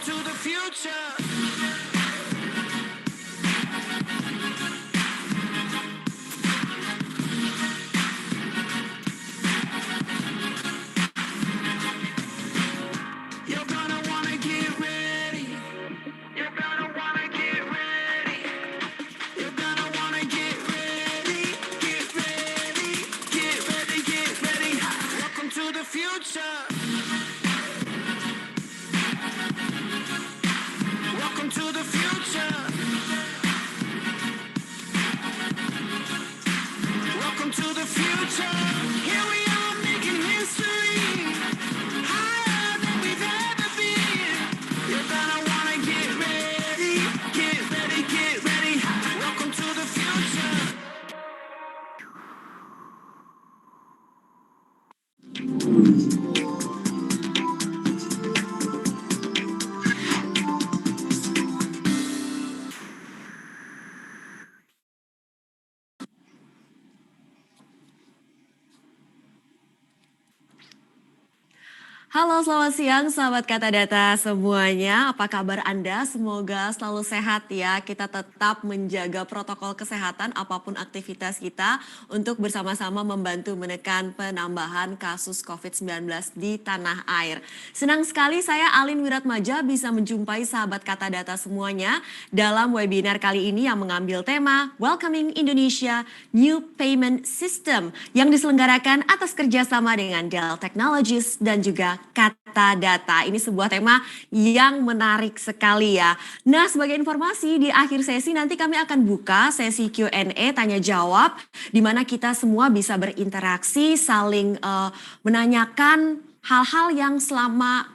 to the future. You're gonna wanna get ready. You're gonna wanna get ready. You're gonna wanna get ready. Get ready. Get ready. Get ready. Welcome to the future. Welcome to the future. Welcome to the future. Here we are making history. Higher than we've ever been. You're gonna wanna get ready. Get ready, get ready. Welcome to the future. Halo, selamat siang sahabat Kata Data semuanya. Apa kabar Anda? Semoga selalu sehat ya. Kita tetap menjaga protokol kesehatan apapun aktivitas kita untuk bersama-sama membantu menekan penambahan kasus COVID-19 di tanah air. Senang sekali saya Alin Wiratmaja bisa menjumpai sahabat Kata Data semuanya dalam webinar kali ini yang mengambil tema Welcoming Indonesia New Payment System yang diselenggarakan atas kerjasama dengan Dell Technologies dan juga Kata Data. Ini sebuah tema yang menarik sekali ya. Nah, sebagai informasi di akhir sesi nanti kami akan buka sesi Q&A tanya jawab di mana kita semua bisa berinteraksi, saling menanyakan hal-hal yang selama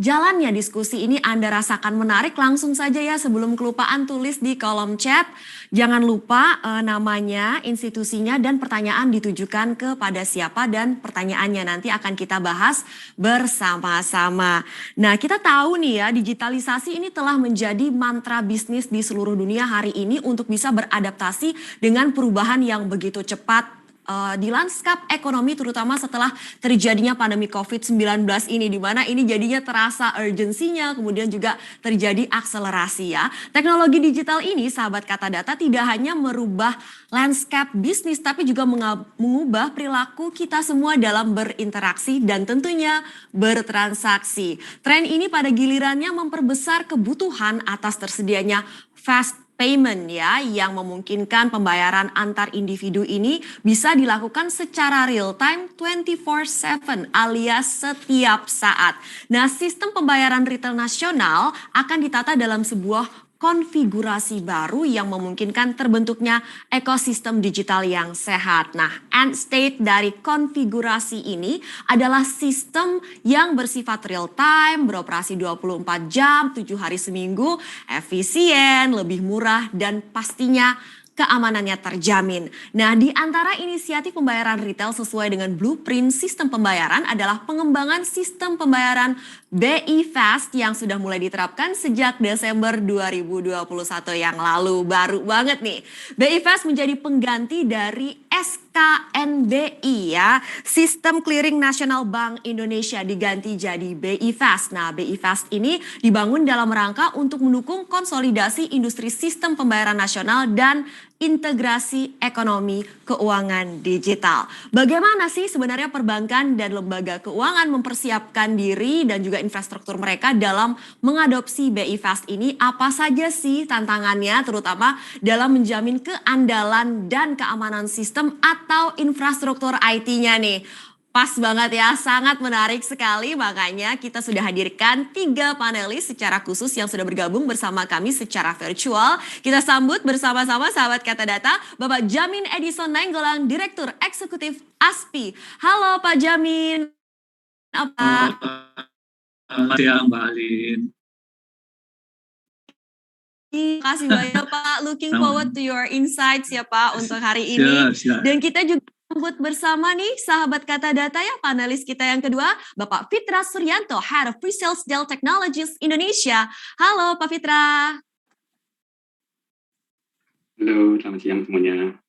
jalannya diskusi ini Anda rasakan menarik. Langsung saja ya, sebelum kelupaan tulis di kolom chat. Jangan lupa namanya, institusinya, dan pertanyaan ditujukan kepada siapa dan pertanyaannya nanti akan kita bahas bersama-sama. Nah, kita tahu nih ya, digitalisasi ini telah menjadi mantra bisnis di seluruh dunia hari ini untuk bisa beradaptasi dengan perubahan yang begitu cepat di lanskap ekonomi, terutama setelah terjadinya pandemi COVID-19 ini, di mana ini jadinya terasa urgensinya, kemudian juga terjadi akselerasi ya. Teknologi digital ini, sahabat Kata Data, tidak hanya merubah lanskap bisnis, tapi juga mengubah perilaku kita semua dalam berinteraksi dan tentunya bertransaksi. Tren ini pada gilirannya memperbesar kebutuhan atas tersedianya fast payment ya, yang memungkinkan pembayaran antar individu ini bisa dilakukan secara real time 24/7 alias setiap saat. Nah, sistem pembayaran retail nasional akan ditata dalam sebuah konfigurasi baru yang memungkinkan terbentuknya ekosistem digital yang sehat. Nah, end state dari konfigurasi ini adalah sistem yang bersifat real time, beroperasi 24 jam, 7 hari seminggu, efisien, lebih murah, dan pastinya keamanannya terjamin. Nah, di antara inisiatif pembayaran retail sesuai dengan blueprint sistem pembayaran adalah pengembangan sistem pembayaran BI Fast yang sudah mulai diterapkan sejak Desember 2021 yang lalu. Baru banget nih. BI Fast menjadi pengganti dari SKNBI ya. Sistem Clearing Nasional Bank Indonesia diganti jadi BI Fast. Nah, BI Fast ini dibangun dalam rangka untuk mendukung konsolidasi industri sistem pembayaran nasional dan integrasi ekonomi keuangan digital. Bagaimana sih sebenarnya perbankan dan lembaga keuangan mempersiapkan diri dan juga infrastruktur mereka dalam mengadopsi BI Fast ini? Apa saja sih tantangannya, terutama dalam menjamin keandalan dan keamanan sistem atau infrastruktur IT-nya nih? Pas banget ya, sangat menarik sekali, makanya kita sudah hadirkan 3 panelis secara khusus yang sudah bergabung bersama kami secara virtual. Kita sambut bersama-sama sahabat Kata Data, Bapak Jamin Edison Nainggolan, Direktur Eksekutif ASPI. Halo Pak Jamin. Apa? Selamat siang Mbak Alin. Terima kasih banyak Pak, looking forward to your insights ya Pak untuk hari ini. Siap. Dan kita juga sambut bersama nih sahabat Kata Data ya, panelis kita yang kedua, Bapak Fitra Suryanto, Head of Pre-Sales Dell Technologies Indonesia. Halo Pak Fitra. Halo, selamat siang semuanya.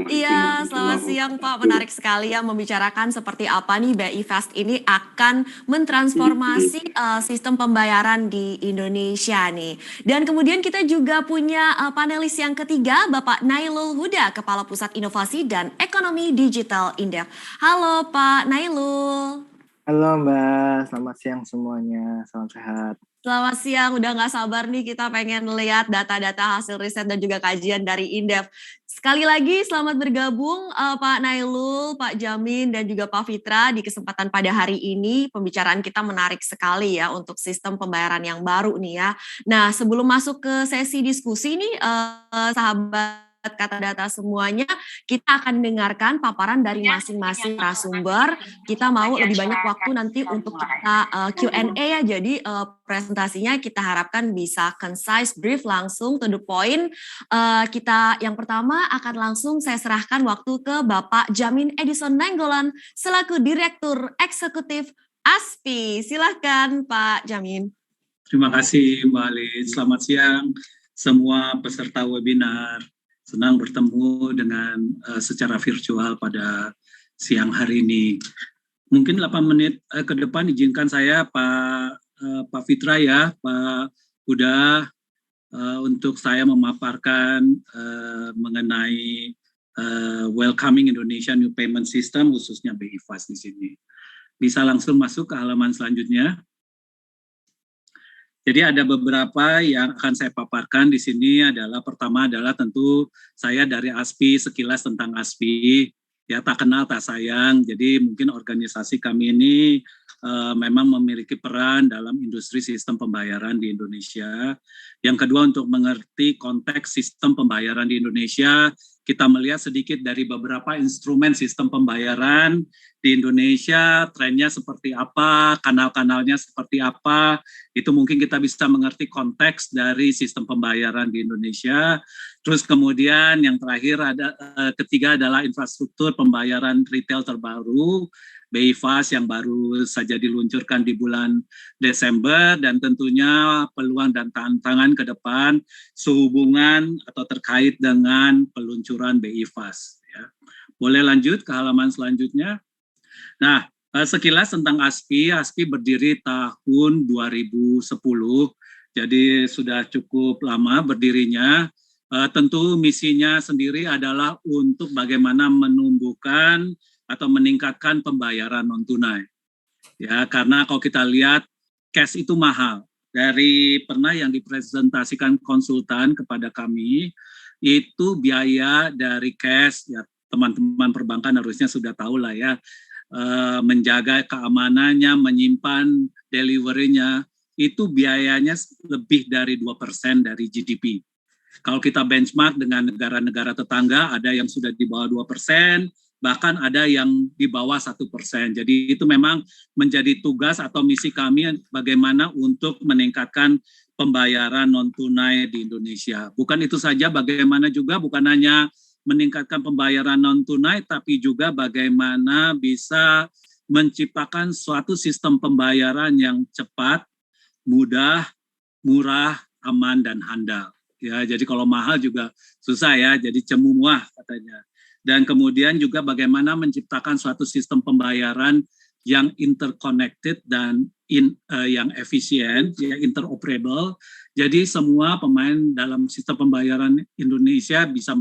Iya, selamat siang Pak. Menarik sekali ya membicarakan seperti apa nih BI Fast ini akan mentransformasi sistem pembayaran di Indonesia nih. Dan kemudian kita juga punya panelis yang ketiga, Bapak Nailul Huda, Kepala Pusat Inovasi dan Ekonomi Digital Indef. Halo Pak Nailul. Halo Mbak, selamat siang semuanya, salam sehat. Selamat siang, udah nggak sabar nih kita pengen lihat data-data hasil riset dan juga kajian dari Indef. Sekali lagi selamat bergabung Pak Nailul, Pak Jamin, dan juga Pak Fitra di kesempatan pada hari ini. Pembicaraan kita menarik sekali ya untuk sistem pembayaran yang baru nih ya. Nah sebelum masuk ke sesi diskusi nih sahabat kata data semuanya, kita akan dengarkan paparan dari masing-masing narasumber. Kita mau lebih banyak waktu nanti untuk kita Q&A ya, jadi presentasinya kita harapkan bisa concise, brief, langsung to the point. Kita yang pertama akan langsung saya serahkan waktu ke Bapak Jamin Edison Nainggolan selaku Direktur Eksekutif ASPI. Silahkan Pak Jamin. Terima kasih Mbak Alin. Selamat siang semua peserta webinar. Senang bertemu dengan secara virtual pada siang hari ini. Mungkin 8 menit ke depan izinkan saya Pak Fitra ya, Pak Huda, untuk saya memaparkan mengenai welcoming Indonesia New Payment System, khususnya BI Fast di sini. Bisa langsung masuk ke halaman selanjutnya. Jadi ada beberapa yang akan saya paparkan di sini adalah pertama adalah tentu saya dari ASPI, sekilas tentang ASPI, ya tak kenal tak sayang. Jadi mungkin organisasi kami ini memang memiliki peran dalam industri sistem pembayaran di Indonesia. Yang kedua untuk mengerti konteks sistem pembayaran di Indonesia, kita melihat sedikit dari beberapa instrumen sistem pembayaran di Indonesia, trennya seperti apa, kanal-kanalnya seperti apa, itu mungkin kita bisa mengerti konteks dari sistem pembayaran di Indonesia. Terus kemudian yang terakhir ketiga adalah infrastruktur pembayaran retail terbaru, BI Fast yang baru saja diluncurkan di bulan Desember, dan tentunya peluang dan tantangan ke depan sehubungan atau terkait dengan peluncuran BI Fast. Ya. Boleh lanjut ke halaman selanjutnya. Nah, sekilas tentang ASPI. ASPI berdiri tahun 2010, jadi sudah cukup lama berdirinya. Tentu misinya sendiri adalah untuk bagaimana menumbuhkan atau meningkatkan pembayaran non tunai. Ya, karena kalau kita lihat cash itu mahal. Dari pernah yang dipresentasikan konsultan kepada kami, itu biaya dari cash, ya teman-teman perbankan harusnya sudah tahu lah ya, menjaga keamanannya, menyimpan delivery-nya, itu biayanya lebih dari 2% dari GDP. Kalau kita benchmark dengan negara-negara tetangga, ada yang sudah di bawah 2%, bahkan ada yang di bawah 1%. Jadi itu memang menjadi tugas atau misi kami bagaimana untuk meningkatkan pembayaran non-tunai di Indonesia. Bukan itu saja, bagaimana juga bukan hanya meningkatkan pembayaran non-tunai, tapi juga bagaimana bisa menciptakan suatu sistem pembayaran yang cepat, mudah, murah, aman, dan handal. Ya, jadi kalau mahal juga susah ya, jadi cemuah katanya. Dan kemudian juga bagaimana menciptakan suatu sistem pembayaran yang interconnected dan yang efisien, ya interoperable. Jadi semua pemain dalam sistem pembayaran Indonesia bisa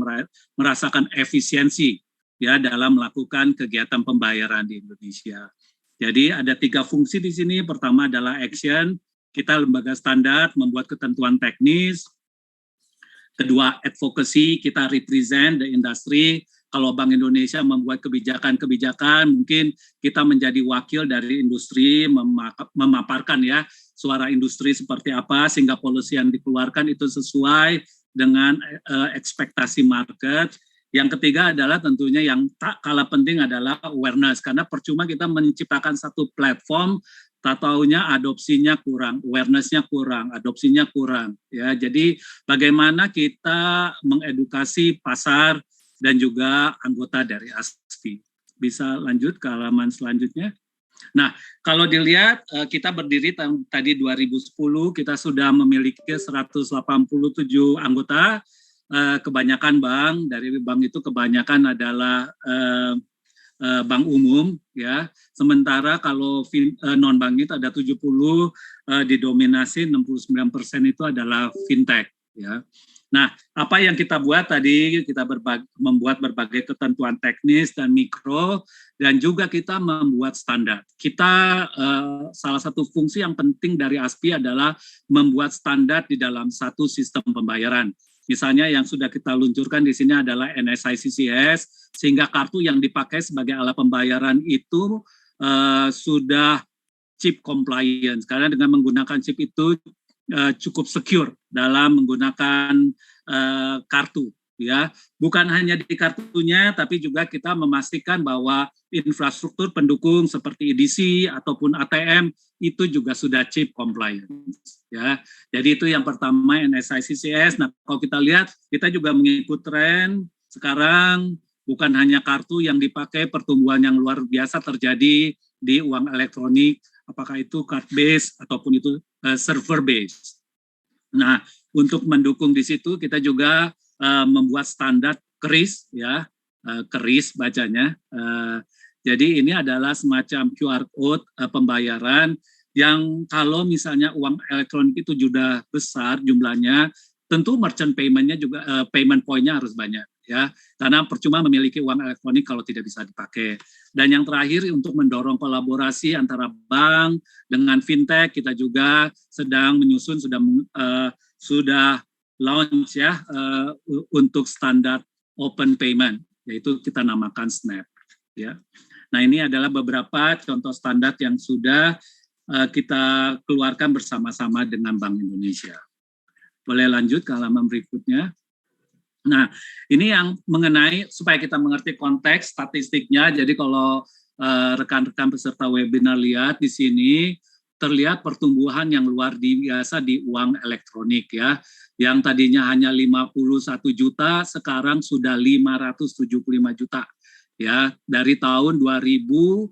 merasakan efisiensi ya dalam melakukan kegiatan pembayaran di Indonesia. Jadi ada 3 fungsi di sini. Pertama adalah action, kita lembaga standar membuat ketentuan teknis. Kedua, advocacy, kita represent the industry. Kalau Bank Indonesia membuat kebijakan-kebijakan, mungkin kita menjadi wakil dari industri, memaparkan ya suara industri seperti apa, sehingga policy yang dikeluarkan itu sesuai dengan ekspektasi market. Yang ketiga adalah tentunya yang tak kalah penting adalah awareness, karena percuma kita menciptakan satu platform, tak taunya adopsinya kurang, awareness-nya kurang, adopsinya kurang. Ya, jadi bagaimana kita mengedukasi pasar dan juga anggota dari ASPI. Bisa lanjut ke halaman selanjutnya. Nah, kalau dilihat kita berdiri tadi 2010, kita sudah memiliki 187 anggota, kebanyakan bank, dari bank itu kebanyakan adalah bank umum ya. Sementara kalau non bank itu ada 70, didominasi 69% itu adalah fintech ya. Nah, apa yang kita buat tadi, kita membuat berbagai ketentuan teknis dan mikro, dan juga kita membuat standar. Kita salah satu fungsi yang penting dari ASPI adalah membuat standar di dalam satu sistem pembayaran. Misalnya yang sudah kita luncurkan di sini adalah NSI CCS, sehingga kartu yang dipakai sebagai alat pembayaran itu sudah chip compliance, karena dengan menggunakan chip itu cukup secure dalam menggunakan kartu ya. Bukan hanya di kartunya, tapi juga kita memastikan bahwa infrastruktur pendukung seperti EDC ataupun ATM itu juga sudah chip compliance ya. Jadi itu yang pertama, NSI CCS. Nah, kalau kita lihat, kita juga mengikut tren sekarang, bukan hanya kartu yang dipakai, pertumbuhan yang luar biasa terjadi di uang elektronik, apakah itu card base ataupun itu server base. Nah, untuk mendukung di situ kita juga membuat standar KRIS ya, KRIS bacanya. Jadi ini adalah semacam QR code pembayaran yang kalau misalnya uang elektronik itu sudah besar jumlahnya, tentu merchant payment-nya juga payment point-nya harus banyak ya, karena percuma memiliki uang elektronik kalau tidak bisa dipakai. Dan yang terakhir, untuk mendorong kolaborasi antara bank dengan fintech, kita juga sedang menyusun, sudah launch ya untuk standar open payment, yaitu kita namakan SNAP ya. Nah, ini adalah beberapa contoh standar yang sudah kita keluarkan bersama-sama dengan Bank Indonesia. Boleh lanjut ke halaman berikutnya. Nah, ini yang mengenai supaya kita mengerti konteks statistiknya. Jadi kalau rekan-rekan peserta webinar lihat di sini, terlihat pertumbuhan yang luar biasa di uang elektronik ya. Yang tadinya hanya 51 juta, sekarang sudah 575 juta. Ya, dari tahun 2016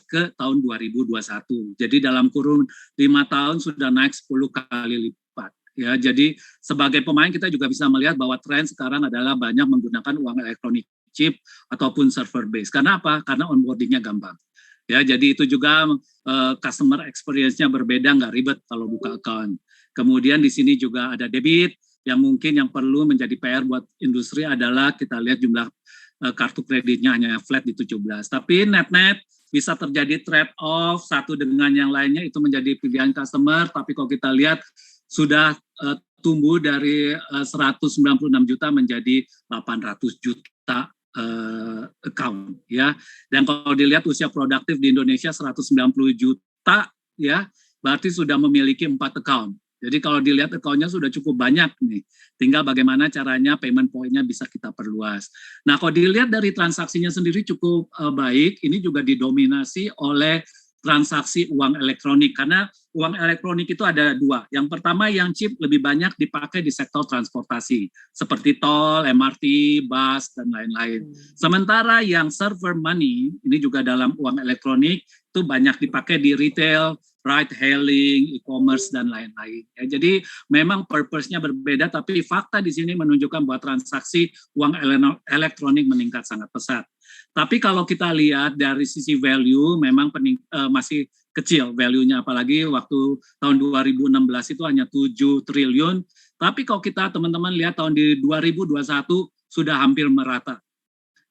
ke tahun 2021. Jadi dalam kurun 5 tahun sudah naik 10 kali lipat. Ya, jadi sebagai pemain kita juga bisa melihat bahwa tren sekarang adalah banyak menggunakan uang elektronik chip ataupun server base. Karena apa? Karena onboardingnya gampang. Ya, jadi itu juga customer experience-nya berbeda, nggak ribet kalau buka account. Kemudian di sini juga ada debit, yang mungkin yang perlu menjadi PR buat industri adalah kita lihat jumlah kartu kreditnya hanya flat di 17. Tapi net-net bisa terjadi trade off satu dengan yang lainnya, itu menjadi pilihan customer. Tapi kalau kita lihat sudah tumbuh dari 196 juta menjadi 800 juta account ya. Dan kalau dilihat usia produktif di Indonesia 190 juta ya, berarti sudah memiliki 4 account. Jadi kalau dilihat account-nya sudah cukup banyak nih. Tinggal bagaimana caranya payment point-nya bisa kita perluas. Nah, kalau dilihat dari transaksinya sendiri cukup baik, ini juga didominasi oleh transaksi uang elektronik, karena uang elektronik itu ada dua. Yang pertama, yang chip lebih banyak dipakai di sektor transportasi seperti tol, MRT, bus dan lain-lain. Sementara yang server money ini juga dalam uang elektronik itu banyak dipakai di retail, ride hailing, e-commerce dan lain-lain. Ya, jadi memang purpose-nya berbeda, tapi fakta di sini menunjukkan bahwa transaksi uang elektronik meningkat sangat pesat. Tapi kalau kita lihat dari sisi value memang masih kecil value-nya, apalagi waktu tahun 2016 itu hanya 7 triliun. Tapi kalau kita teman-teman lihat tahun di 2021 sudah hampir merata.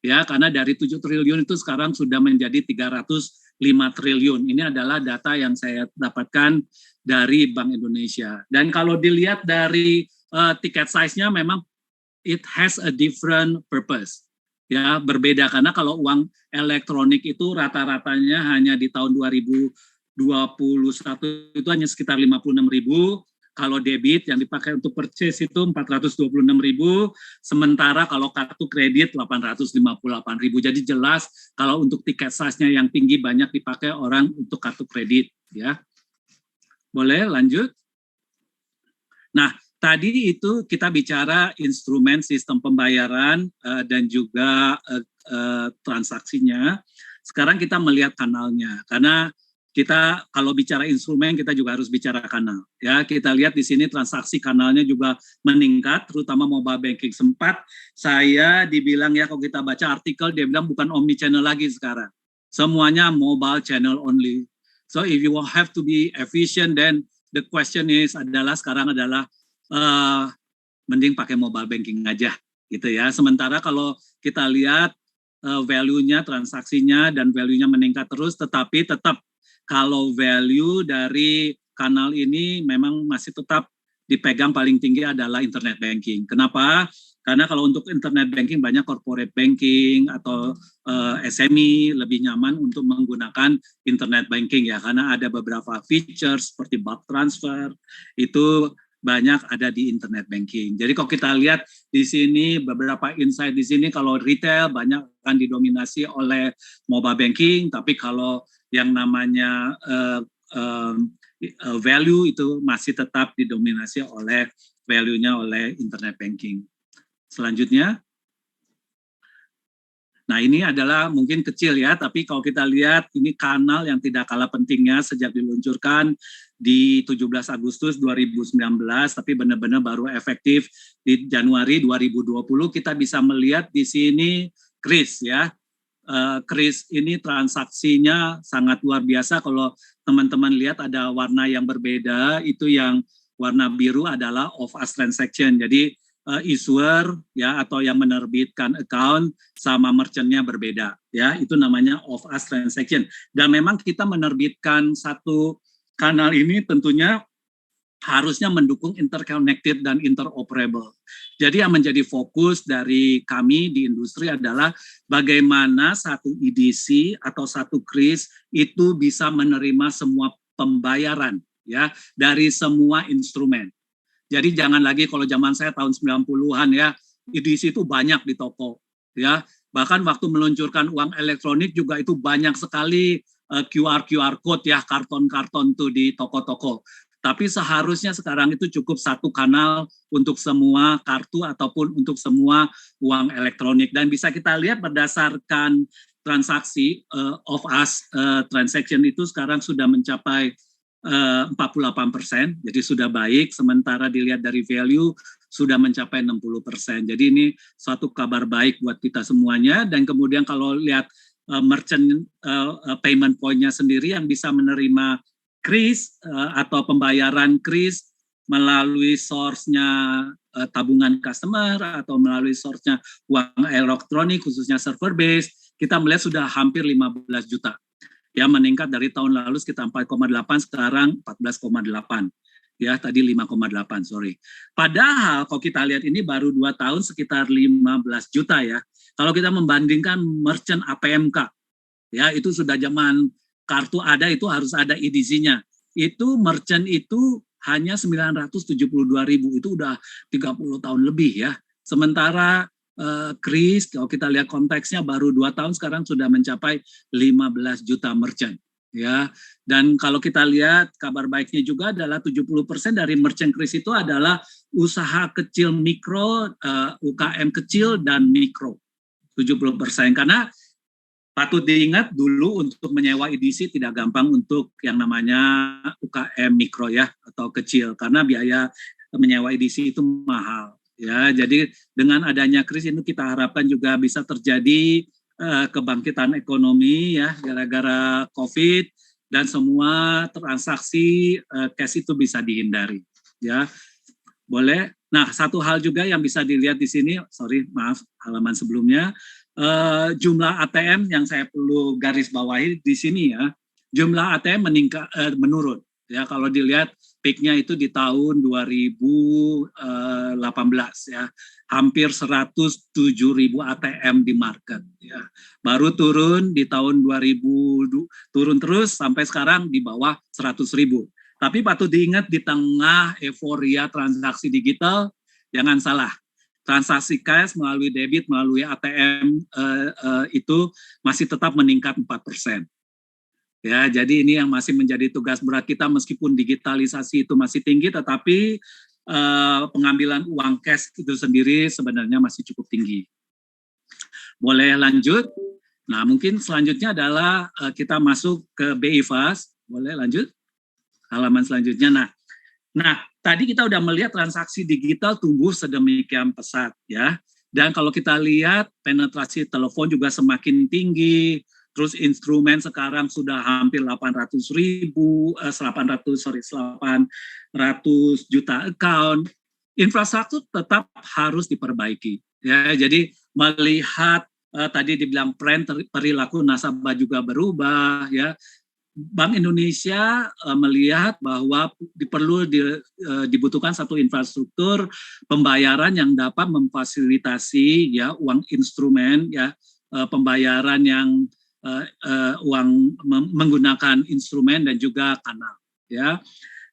Ya, karena dari 7 triliun itu sekarang sudah menjadi 305 triliun. Ini adalah data yang saya dapatkan dari Bank Indonesia. Dan kalau dilihat dari ticket size-nya memang it has a different purpose. Ya, berbeda, karena kalau uang elektronik itu rata-ratanya hanya di tahun 2021 itu hanya sekitar 56.000. Kalau debit yang dipakai untuk purchase itu 426.000, sementara kalau kartu kredit 858.000. Jadi jelas kalau untuk tiket size-nya yang tinggi banyak dipakai orang untuk kartu kredit ya. Boleh lanjut? Nah, tadi itu kita bicara instrumen sistem pembayaran dan juga transaksinya. Sekarang kita melihat kanalnya, karena kita kalau bicara instrumen kita juga harus bicara kanal. Ya, kita lihat di sini transaksi kanalnya juga meningkat, terutama mobile banking. Sempat saya dibilang ya kalau kita baca artikel dia bilang bukan omni channel lagi sekarang. Semuanya mobile channel only. So if you have to be efficient, then the question is sekarang adalah mending pakai mobile banking aja gitu ya. Sementara kalau kita lihat value-nya, transaksinya dan value-nya meningkat terus, tetapi tetap kalau value dari kanal ini memang masih tetap dipegang paling tinggi adalah internet banking. Kenapa? Karena kalau untuk internet banking banyak corporate banking atau SME lebih nyaman untuk menggunakan internet banking ya, karena ada beberapa features seperti bulk transfer itu banyak ada di internet banking. Jadi kalau kita lihat di sini beberapa insight di sini, kalau retail banyak akan didominasi oleh mobile banking, tapi kalau yang namanya value itu masih tetap didominasi oleh value-nya oleh internet banking. Selanjutnya, nah ini adalah mungkin kecil ya, tapi kalau kita lihat ini kanal yang tidak kalah pentingnya sejak diluncurkan di 17 Agustus 2019, tapi benar-benar baru efektif di Januari 2020. Kita bisa melihat di sini Kris ya. Kris ini transaksinya sangat luar biasa. Kalau teman-teman lihat ada warna yang berbeda, itu yang warna biru adalah off-us transaction. Jadi issuer ya atau yang menerbitkan account sama merchantnya berbeda ya, itu namanya off-us transaction. Dan memang kita menerbitkan satu kanal ini tentunya harusnya mendukung interconnected dan interoperable. Jadi yang menjadi fokus dari kami di industri adalah bagaimana satu EDC atau satu Kris itu bisa menerima semua pembayaran ya dari semua instrumen. Jadi jangan lagi kalau zaman saya tahun 90-an ya, EDC itu banyak di toko ya. Bahkan waktu meluncurkan uang elektronik juga itu banyak sekali QR code ya, karton-karton tuh di toko-toko. Tapi seharusnya sekarang itu cukup satu kanal untuk semua kartu ataupun untuk semua uang elektronik. Dan bisa kita lihat berdasarkan transaksi off-us transaction itu sekarang sudah mencapai 48%, jadi sudah baik. Sementara dilihat dari value sudah mencapai 60%. Jadi ini suatu kabar baik buat kita semuanya. Dan kemudian kalau lihat merchant payment point-nya sendiri yang bisa menerima Kris atau pembayaran Kris melalui source-nya tabungan customer atau melalui source-nya uang elektronik khususnya server base, kita melihat sudah hampir 15 juta. Ya, meningkat dari tahun lalu sekitar 4,8, sekarang 14,8. Ya, tadi 5,8, sorry. Padahal kalau kita lihat ini baru 2 tahun sekitar 15 juta ya. Kalau kita membandingkan merchant APMK, ya itu sudah zaman kartu ada itu harus ada EDC-nya. Itu merchant itu hanya 972.000, itu udah 30 tahun lebih ya. Sementara Kris, kalau kita lihat konteksnya baru 2 tahun sekarang sudah mencapai 15 juta merchant. Ya, dan kalau kita lihat kabar baiknya juga adalah 70% dari merchant Kris itu adalah usaha kecil mikro, UKM kecil dan mikro. 70%, karena patut diingat dulu untuk menyewa EDC tidak gampang untuk yang namanya UKM mikro ya atau kecil, karena biaya menyewa EDC itu mahal ya. Jadi dengan adanya Kris ini kita harapkan juga bisa terjadi kebangkitan ekonomi ya gara-gara COVID dan semua transaksi cash itu bisa dihindari ya. Boleh. Nah, satu hal juga yang bisa dilihat di sini, maaf halaman sebelumnya, jumlah ATM yang saya perlu garis bawahi di sini ya, jumlah ATM menurun ya. Kalau dilihat peaknya itu di tahun 2018 ya, hampir 107.000 ATM di market ya. Baru turun di tahun 2000, turun terus sampai sekarang di bawah 100.000. Tapi patut diingat di tengah euforia transaksi digital, jangan salah, transaksi cash melalui debit, melalui ATM itu masih tetap meningkat 4%. Ya, jadi ini yang masih menjadi tugas berat kita, meskipun digitalisasi itu masih tinggi, tetapi pengambilan uang cash itu sendiri sebenarnya masih cukup tinggi. Boleh lanjut? Nah, mungkin selanjutnya adalah kita masuk ke BI Fast. Boleh lanjut? Halaman selanjutnya. Nah, tadi kita udah melihat transaksi digital tumbuh sedemikian pesat ya. Dan kalau kita lihat penetrasi telepon juga semakin tinggi, terus instrumen sekarang sudah hampir 800 juta account. Infrastruktur tetap harus diperbaiki ya. Jadi melihat tadi dibilang perilaku nasabah juga berubah ya. Bank Indonesia melihat bahwa dibutuhkan satu infrastruktur pembayaran yang dapat memfasilitasi ya uang instrumen ya pembayaran yang uang menggunakan instrumen dan juga kanal ya.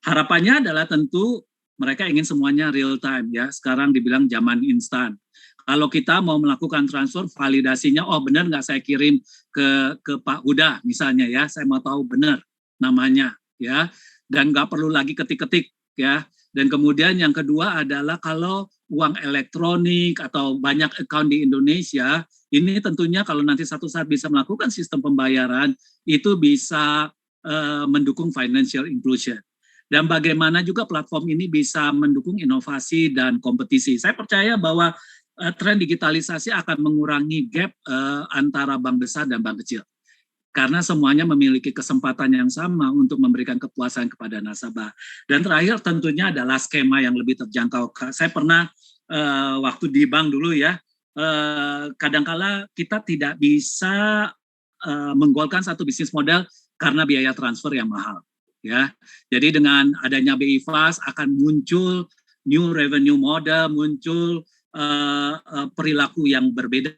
Harapannya adalah tentu mereka ingin semuanya real time ya. Sekarang dibilang zaman instan. Kalau kita mau melakukan transfer, validasinya, oh benar nggak saya kirim ke Pak Huda misalnya ya, saya mau tahu benar namanya ya, dan nggak perlu lagi ketik-ketik ya. Dan kemudian yang kedua adalah kalau uang elektronik atau banyak account di Indonesia, ini tentunya kalau nanti satu saat bisa melakukan sistem pembayaran, itu bisa mendukung financial inclusion. Dan bagaimana juga platform ini bisa mendukung inovasi dan kompetisi. Saya percaya bahwa tren digitalisasi akan mengurangi gap antara bank besar dan bank kecil. Karena semuanya memiliki kesempatan yang sama untuk memberikan kepuasan kepada nasabah. Dan terakhir tentunya adalah skema yang lebih terjangkau. Saya pernah waktu di bank dulu ya, kadangkala kita tidak bisa menggolkan satu bisnis model karena biaya transfer yang mahal. Ya, jadi dengan adanya BI Fast akan muncul new revenue model, muncul perilaku yang berbeda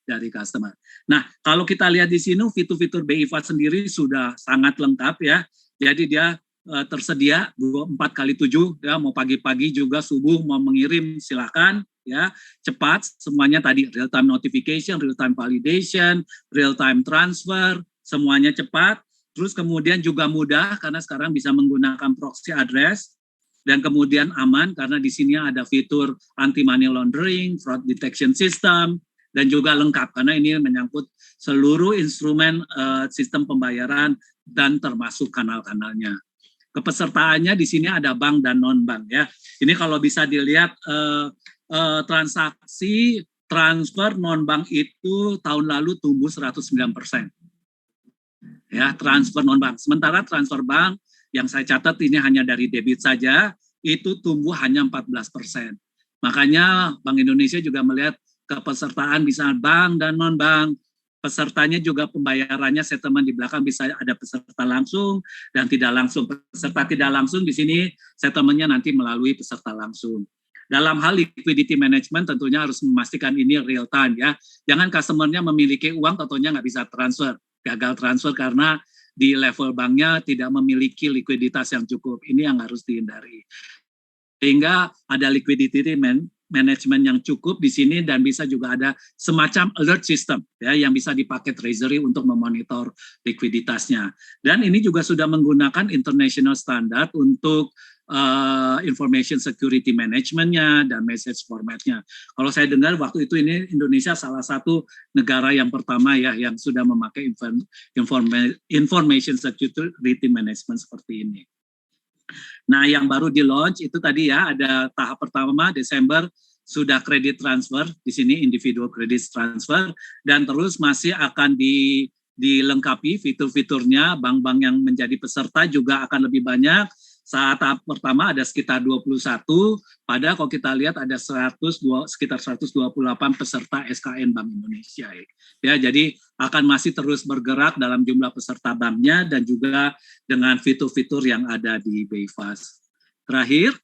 dari customer. Nah, kalau kita lihat di sini fitur-fitur BI Fast sendiri sudah sangat lengkap ya. Jadi dia tersedia 4x7 ya, mau pagi-pagi juga subuh mau mengirim silakan ya, cepat semuanya tadi real time notification, real time validation, real time transfer, semuanya cepat. Terus kemudian juga mudah karena sekarang bisa menggunakan proxy address. Dan kemudian aman karena di sini ada fitur anti money laundering, fraud detection system, dan juga lengkap karena ini menyangkut seluruh instrumen sistem pembayaran dan termasuk kanal-kanalnya. Kepesertaannya di sini ada bank dan non-bank ya. Ini kalau bisa dilihat transaksi transfer non-bank itu tahun lalu tumbuh 109%. Ya, transfer non-bank. Sementara transfer bank yang saya catat ini hanya dari debit saja, itu tumbuh hanya 14%. Makanya Bank Indonesia juga melihat kepesertaan bisa bank dan non-bank, pesertanya juga pembayarannya settlement di belakang bisa ada peserta langsung dan tidak langsung. Peserta tidak langsung di sini settlementnya nanti melalui peserta langsung. Dalam hal liquidity management tentunya harus memastikan ini real time ya. Jangan customer-nya memiliki uang tentunya nggak bisa transfer, gagal transfer karena di level banknya tidak memiliki likuiditas yang cukup. Ini yang harus dihindari. Sehingga ada liquidity management yang cukup di sini dan bisa juga ada semacam alert system ya yang bisa dipakai Treasury untuk memonitor likuiditasnya. Dan ini juga sudah menggunakan international standard untuk information security managementnya dan message formatnya. Kalau saya dengar waktu itu ini Indonesia salah satu negara yang pertama ya yang sudah memakai information security management seperti ini. Nah, yang baru di launch itu tadi ya ada tahap pertama Desember sudah kredit transfer di sini individual credit transfer dan terus masih akan dilengkapi fitur-fiturnya. Bank-bank yang menjadi peserta juga akan lebih banyak. Saat tahap pertama ada sekitar 21, pada kalau kita lihat ada sekitar 128 peserta SKN Bank Indonesia. Ya, jadi akan masih terus bergerak dalam jumlah peserta banknya dan juga dengan fitur-fitur yang ada di BI Fast. Terakhir,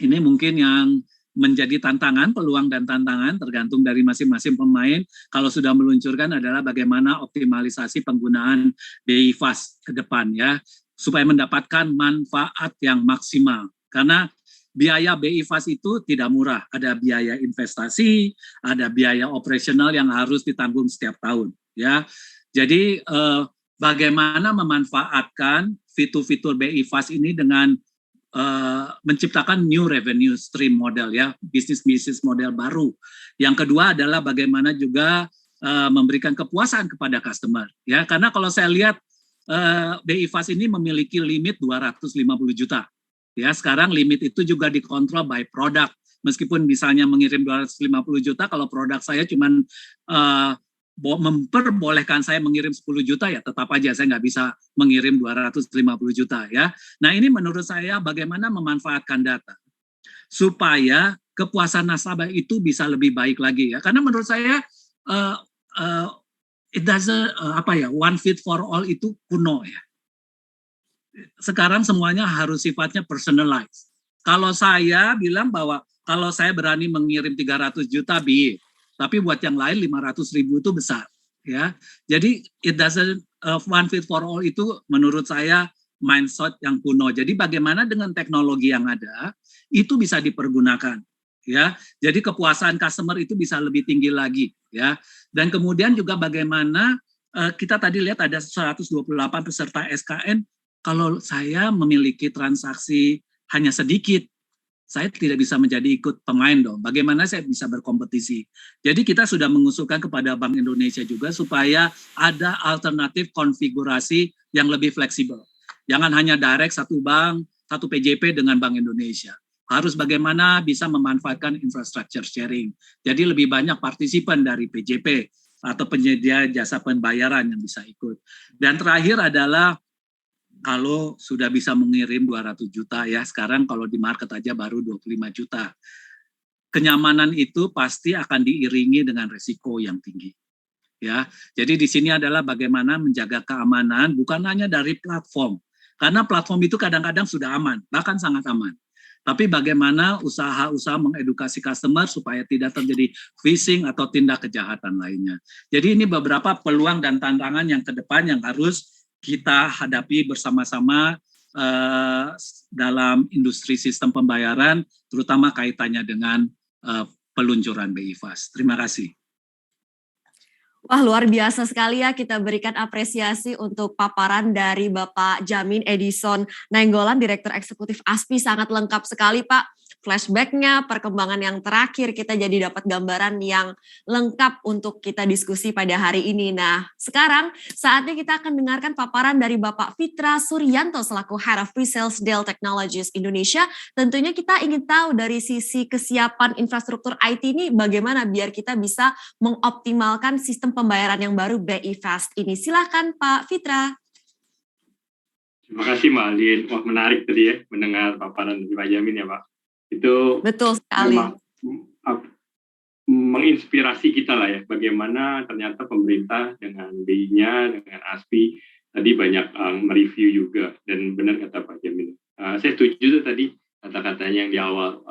ini mungkin yang menjadi tantangan, peluang dan tantangan tergantung dari masing-masing pemain. Kalau sudah meluncurkan adalah bagaimana optimalisasi penggunaan BI Fast ke depan ya, supaya mendapatkan manfaat yang maksimal. Karena biaya BI Fast itu tidak murah. Ada biaya investasi, ada biaya operasional yang harus ditanggung setiap tahun. Ya, jadi bagaimana memanfaatkan fitur-fitur BI Fast ini dengan menciptakan new revenue stream model ya, bisnis model baru. Yang kedua adalah bagaimana juga memberikan kepuasan kepada customer. Ya, karena kalau saya lihat BI Fast ini memiliki limit 250 juta. Ya, sekarang limit itu juga dikontrol by product. Meskipun misalnya mengirim 250 juta, kalau produk saya cuman memperbolehkan saya mengirim 10 juta, ya tetap aja saya nggak bisa mengirim 250 juta ya. Nah, ini menurut saya bagaimana memanfaatkan data supaya kepuasan nasabah itu bisa lebih baik lagi ya. Karena menurut saya it doesn't one fit for all itu kuno ya. Sekarang semuanya harus sifatnya personalized. Kalau saya bilang bahwa kalau saya berani mengirim 300 juta bi, tapi buat yang lain 500.000 itu besar ya. Jadi it doesn't one fit for all itu menurut saya mindset yang kuno. Jadi bagaimana dengan teknologi yang ada itu bisa dipergunakan ya. Jadi kepuasan customer itu bisa lebih tinggi lagi ya. Dan kemudian juga bagaimana kita tadi lihat ada 128 peserta SKN. Kalau saya memiliki transaksi hanya sedikit, saya tidak bisa menjadi ikut pemain dong. Bagaimana saya bisa berkompetisi? Jadi kita sudah mengusulkan kepada Bank Indonesia juga supaya ada alternatif konfigurasi yang lebih fleksibel. Jangan hanya direct satu bank, satu PJP dengan Bank Indonesia. Harus bagaimana bisa memanfaatkan infrastructure sharing. Jadi lebih banyak partisipan dari PJP atau penyedia jasa pembayaran yang bisa ikut. Dan terakhir adalah kalau sudah bisa mengirim 200 juta ya, sekarang kalau di market aja baru 25 juta. Kenyamanan itu pasti akan diiringi dengan risiko yang tinggi. Ya, jadi di sini adalah bagaimana menjaga keamanan bukan hanya dari platform. Karena platform itu kadang-kadang sudah aman, bahkan sangat aman. Tapi bagaimana usaha-usaha mengedukasi customer supaya tidak terjadi phishing atau tindak kejahatan lainnya. Jadi ini beberapa peluang dan tantangan yang ke depan yang harus kita hadapi bersama-sama dalam industri sistem pembayaran, terutama kaitannya dengan peluncuran BI Fast. Terima kasih. Wah, luar biasa sekali ya, kita berikan apresiasi untuk paparan dari Bapak Jamin Edison Nainggolan, Direktur Eksekutif ASPI. Sangat lengkap sekali Pak. Flashback-nya, perkembangan yang terakhir, kita jadi dapat gambaran yang lengkap untuk kita diskusi pada hari ini. Nah, sekarang saatnya kita akan dengarkan paparan dari Bapak Fitra Suryanto selaku Head of Pre-Sales Dell Technologies Indonesia. Tentunya kita ingin tahu dari sisi kesiapan infrastruktur IT ini bagaimana biar kita bisa mengoptimalkan sistem pembayaran yang baru BI Fast ini. Silakan Pak Fitra. Terima kasih Mbak Alin. Wah, menarik tadi ya mendengar paparan dari Pak Jamin ya Pak. Itu betul sekali. Menginspirasi kita lah ya, bagaimana ternyata pemerintah dengan BI-nya, dengan ASPI, tadi banyak mereview juga, dan benar kata Pak Jamin. Saya setuju tuh tadi kata-katanya yang di awal,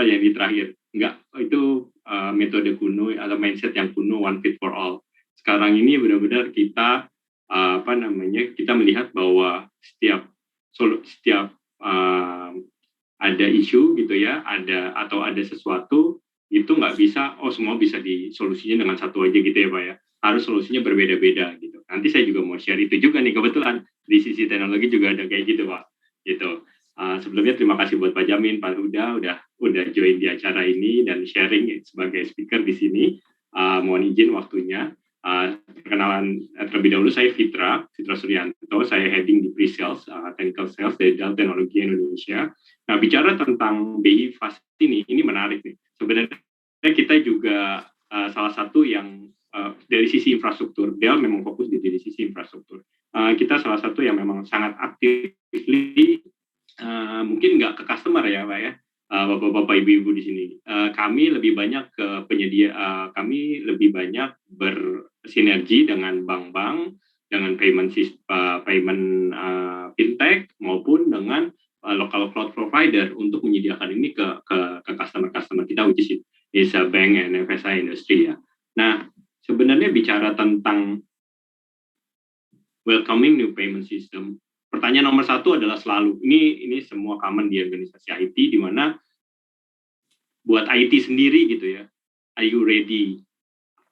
yang di terakhir. Enggak, itu metode kuno atau mindset yang kuno, one fit for all. Sekarang ini benar-benar kita kita melihat bahwa setiap ada isu gitu ya, ada sesuatu itu nggak bisa semua bisa disolusinya dengan satu aja gitu ya Pak ya, harus solusinya berbeda-beda gitu. Nanti saya juga mau share itu juga nih, kebetulan di sisi teknologi juga ada kayak gitu Pak gitu. Sebelumnya terima kasih buat Pak Jamin, Pak Huda udah join di acara ini dan sharing sebagai speaker di sini. Mohon izin waktunya. Perkenalan terlebih dahulu, saya Fitra Suryanto, saya heading di pre-sales, technical sales dari Dell Teknologi Indonesia. Nah, bicara tentang BI Fast ini menarik nih. Sebenarnya kita juga salah satu yang dari sisi infrastruktur, Dell memang fokus di sisi infrastruktur. Kita salah satu yang memang sangat aktifly, mungkin nggak ke customer ya Pak ya, Bapak-bapak Ibu-ibu di sini. Kami lebih banyak ke penyedia, kami lebih banyak bersinergi dengan bank-bank, dengan payment fintech maupun dengan local cloud provider untuk menyediakan ini ke customer kita, which is a bank and FSI industry ya. Nah, sebenarnya bicara tentang welcoming new payment system, pertanyaan nomor satu adalah selalu, ini semua common di organisasi IT, di mana buat IT sendiri gitu ya, are you ready?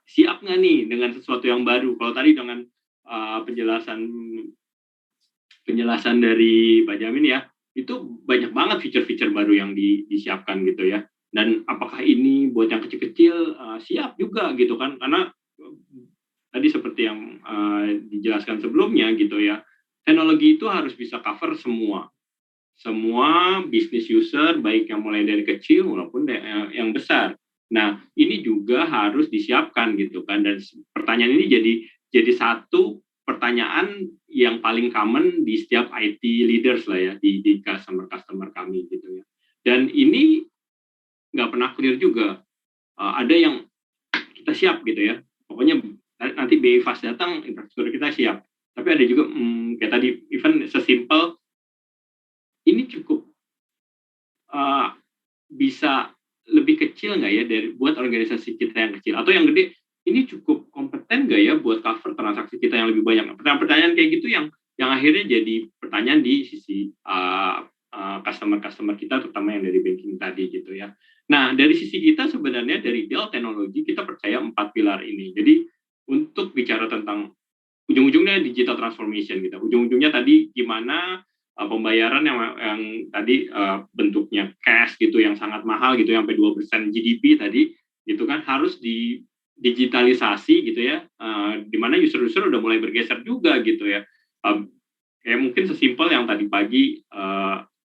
Siap nggak nih dengan sesuatu yang baru? Kalau tadi dengan penjelasan dari Pak Jamin ya, itu banyak banget fitur-fitur baru yang disiapkan gitu ya. Dan apakah ini buat yang kecil-kecil siap juga gitu kan? Karena tadi seperti yang dijelaskan sebelumnya gitu ya, teknologi itu harus bisa cover semua business user, baik yang mulai dari kecil maupun yang besar. Nah, ini juga harus disiapkan gitu kan, dan pertanyaan ini jadi satu pertanyaan yang paling common di setiap IT leaders lah ya, di customer kami gitu ya. Dan ini nggak pernah clear juga. Ada yang kita siap gitu ya, pokoknya nanti BI Fast datang, infrastruktur kita siap. Tapi ada juga kayak tadi, even sesimpel ini cukup bisa lebih kecil nggak ya dari buat organisasi kita yang kecil, atau yang gede ini cukup kompeten nggak ya buat cover transaksi kita yang lebih banyak. Pertanyaan-pertanyaan kayak gitu yang akhirnya jadi pertanyaan di sisi customer kita, terutama yang dari banking tadi gitu ya. Nah, dari sisi kita sebenarnya dari Dell Teknologi kita percaya 4 pilar ini. Jadi untuk bicara tentang ujung-ujungnya digital transformation gitu. Ujung-ujungnya tadi gimana pembayaran yang tadi bentuknya cash gitu yang sangat mahal gitu, sampai 2% GDP tadi gitu kan, harus digitalisasi gitu ya, di mana user-user udah mulai bergeser juga gitu ya. Kayak mungkin sesimpel yang tadi pagi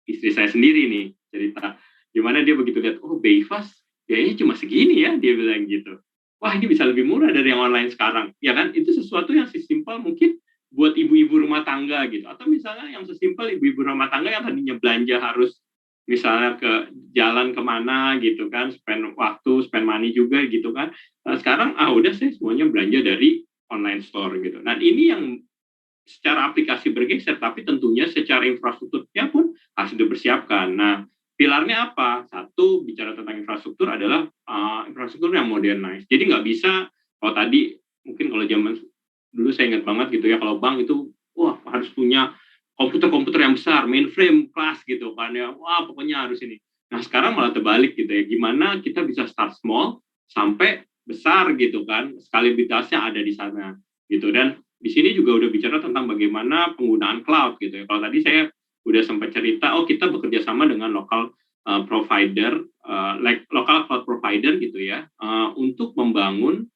istri saya sendiri nih cerita, gimana dia begitu lihat, oh BI Fast biayanya cuma segini ya, dia bilang gitu. Wah, ini bisa lebih murah dari yang online sekarang, ya kan? Itu sesuatu yang sesimpel mungkin buat ibu-ibu rumah tangga gitu, atau misalnya yang sesimpel ibu-ibu rumah tangga yang tadinya belanja harus misalnya ke jalan kemana gitu kan, spend waktu, spend money juga gitu kan. Nah, sekarang udah sih semuanya belanja dari online store gitu. Nah, ini yang secara aplikasi bergeser, tapi tentunya secara infrastrukturnya pun harus dipersiapkan. Nah, pilarnya apa? Satu, bicara tentang infrastruktur adalah infrastruktur yang modernize. Jadi nggak bisa, kalau tadi mungkin kalau zaman dulu saya ingat banget gitu ya, kalau bank itu wah harus punya komputer-komputer yang besar, mainframe kelas gitu kan ya, wah pokoknya harus ini. Nah, sekarang malah terbalik gitu ya, gimana kita bisa start small sampai besar gitu kan, skalibilitasnya ada di sana gitu. Dan di sini juga udah bicara tentang bagaimana penggunaan cloud gitu ya. Kalau tadi saya udah sempat cerita, kita bekerja sama dengan lokal provider, local cloud provider gitu ya, untuk membangun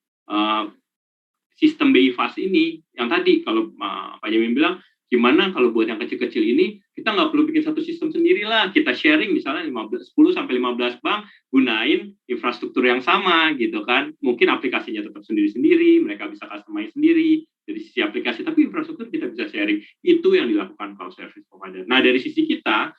sistem BI Fast ini. Yang tadi kalau Pak Jamin bilang, gimana kalau buat yang kecil-kecil ini, kita nggak perlu bikin satu sistem sendiri lah, kita sharing misalnya 10-15 bank, gunain infrastruktur yang sama gitu kan. Mungkin aplikasinya tetap sendiri-sendiri, mereka bisa customize sendiri dari sisi aplikasi, tapi infrastruktur kita bisa sharing. Itu yang dilakukan cloud service provider. Nah, dari sisi kita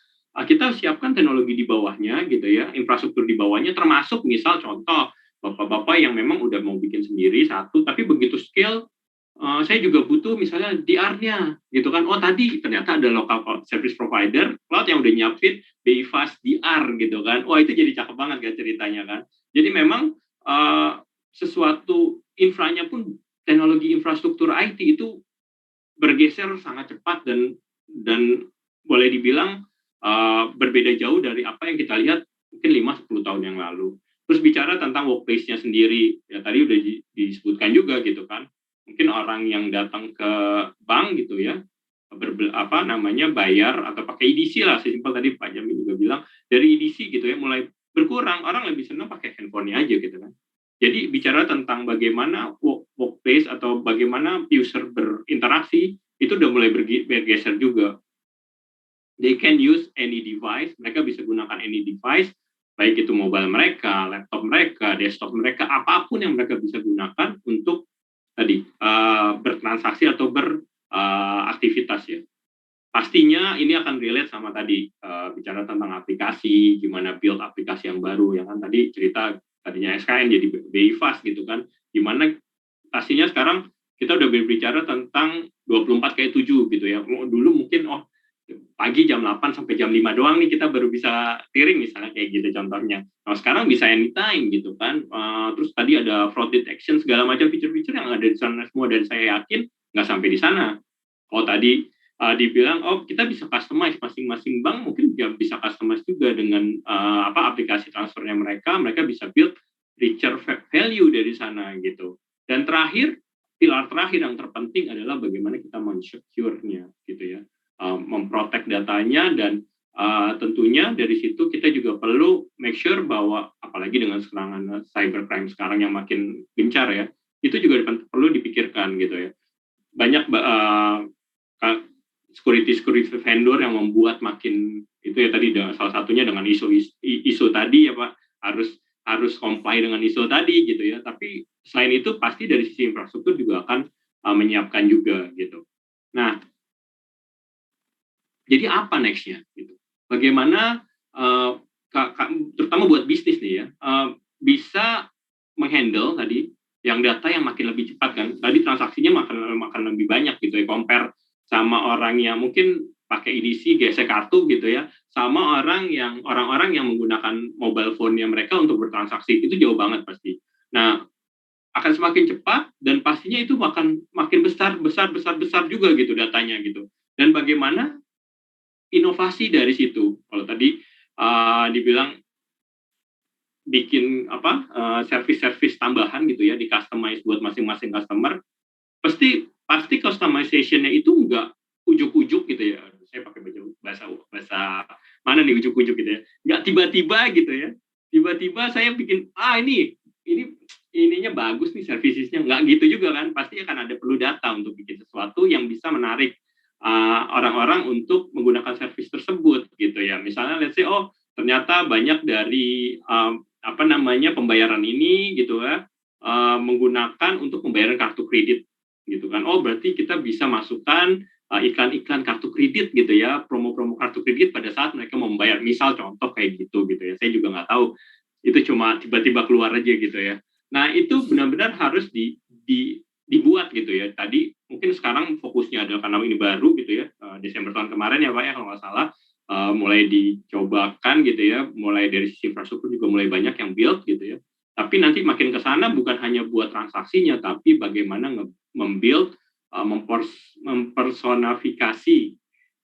siapkan teknologi di bawahnya gitu ya, infrastruktur di bawahnya, termasuk misal contoh bapak-bapak yang memang udah mau bikin sendiri satu, tapi begitu scale, saya juga butuh misalnya DR-nya gitu kan. Oh, tadi ternyata ada local service provider cloud yang udah nyiapin BI Fast DR gitu kan. Wah, itu jadi cakep banget kan ceritanya kan. Jadi memang sesuatu infranya pun, teknologi infrastruktur IT itu bergeser sangat cepat dan boleh dibilang berbeda jauh dari apa yang kita lihat mungkin 5-10 tahun yang lalu. Terus bicara tentang workplace-nya sendiri, ya tadi udah disebutkan juga gitu kan. Mungkin orang yang datang ke bank gitu ya, bayar atau pakai EDC lah, sesimpel tadi Pak Jamin juga bilang, dari EDC gitu ya, mulai berkurang, orang lebih senang pakai handphone-nya aja gitu kan. Jadi bicara tentang bagaimana workplace atau bagaimana user berinteraksi, itu udah mulai bergeser juga. They can use any device, mereka bisa gunakan any device, baik itu mobile mereka, laptop mereka, desktop mereka, apapun yang mereka bisa gunakan untuk tadi bertransaksi atau beraktivitas ya. Pastinya ini akan relate sama tadi bicara tentang aplikasi, gimana build aplikasi yang baru, yang kan tadi cerita tadinya SKN jadi BI Fast gitu kan, gimana pastinya sekarang kita udah berbicara tentang 24/7 gitu ya. Dulu mungkin pagi jam 8 sampai jam 5 doang nih kita baru bisa clearing misalnya kayak gitu contohnya. Nah, sekarang bisa anytime gitu kan. Terus tadi ada fraud detection, segala macam fitur-fitur yang ada di sana semua, dan saya yakin nggak sampai di sana. Kalau tadi dibilang, kita bisa customize, masing-masing bank mungkin bisa customize juga dengan aplikasi transfernya mereka bisa build richer value dari sana gitu. Dan terakhir, pilar terakhir yang terpenting adalah bagaimana kita men-secure-nya gitu ya. Memprotek datanya, dan tentunya dari situ kita juga perlu make sure bahwa apalagi dengan serangan cybercrime sekarang yang makin gencar ya, itu juga perlu dipikirkan gitu ya. Banyak security vendor yang membuat makin itu ya tadi salah satunya dengan ISO tadi ya Pak, harus comply dengan ISO tadi gitu ya. Tapi selain itu pasti dari sisi infrastruktur juga akan menyiapkan juga gitu. Nah, jadi apa next-nya gitu? Bagaimana terutama buat bisnis nih ya, bisa menghandle tadi yang data yang makin lebih cepat kan. Tadi transaksinya makin lebih banyak gitu ya, compare sama orang yang mungkin pakai EDC gesek kartu gitu ya, sama orang-orang yang menggunakan mobile phone-nya mereka untuk bertransaksi, itu jauh banget pasti. Nah, akan semakin cepat dan pastinya itu akan makin besar juga gitu datanya gitu. Dan bagaimana inovasi dari situ? Kalau tadi dibilang bikin service tambahan gitu ya, di customize buat masing-masing customer, pasti customization-nya itu enggak ujuk-ujuk gitu ya. Saya pakai bahasa mana nih ujuk-ujuk gitu ya. Enggak tiba-tiba gitu ya. Tiba-tiba saya bikin ininya bagus nih servicesnya, enggak gitu juga kan. Pasti akan ada perlu data untuk bikin sesuatu yang bisa menarik orang-orang untuk menggunakan service tersebut gitu ya. Misalnya let's say ternyata banyak dari pembayaran ini gitu ya menggunakan untuk pembayaran kartu kredit gitu kan. Berarti kita bisa masukkan iklan-iklan kartu kredit gitu ya, promo-promo kartu kredit pada saat mereka mau membayar. Misal contoh kayak gitu ya. Saya juga nggak tahu, itu cuma tiba-tiba keluar aja gitu ya. Nah, itu benar-benar harus dibuat gitu ya. Tadi mungkin sekarang fokusnya adalah karena ini baru gitu ya, Desember tahun kemarin ya Pak ya kalau nggak salah, mulai dicobakan gitu ya, mulai dari sisi infrastruktur juga mulai banyak yang build gitu ya. Tapi nanti makin ke sana bukan hanya buat transaksinya, tapi bagaimana membuild, mempersonifikasi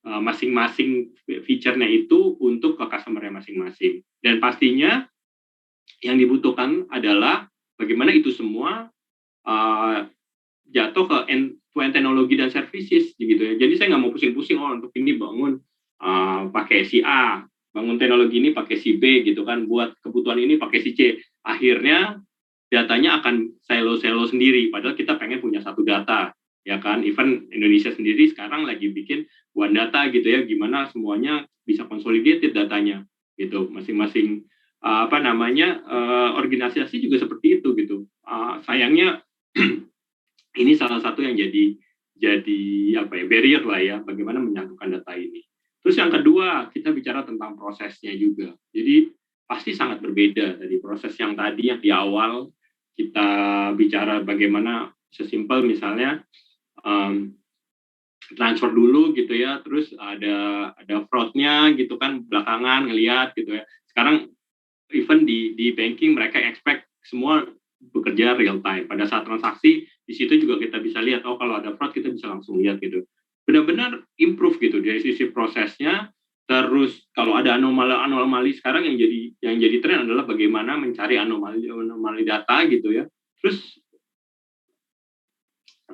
masing-masing feature-nya itu untuk ke customer-nya masing-masing. Dan pastinya yang dibutuhkan adalah bagaimana itu semua jatuh ke end-to-end teknologi dan services gitu ya. Jadi saya nggak mau pusing-pusing untuk ini bangun pakai si A, bangun teknologi ini pakai si B gitu kan, buat kebutuhan ini pakai si C. Akhirnya datanya akan silo-silo sendiri, padahal kita pengen punya satu data, ya kan. Even Indonesia sendiri sekarang lagi bikin one data gitu ya, gimana semuanya bisa consolidated datanya gitu, masing-masing organisasi juga seperti itu gitu. Sayangnya ini salah satu yang jadi barrier lah ya, bagaimana menyatukan data ini. Terus yang kedua, kita bicara tentang prosesnya juga. Jadi pasti sangat berbeda dari proses yang tadi yang di awal kita bicara bagaimana sesimpel misalnya transfer dulu gitu ya, terus ada fraud-nya gitu kan belakangan ngelihat gitu ya. Sekarang even di banking mereka expect semua bekerja real time. Pada saat transaksi di situ juga kita bisa lihat kalau ada fraud kita bisa langsung lihat gitu. Benar-benar improve gitu dari sisi prosesnya. Terus kalau ada anomali sekarang yang jadi tren adalah bagaimana mencari anomali data gitu ya. Terus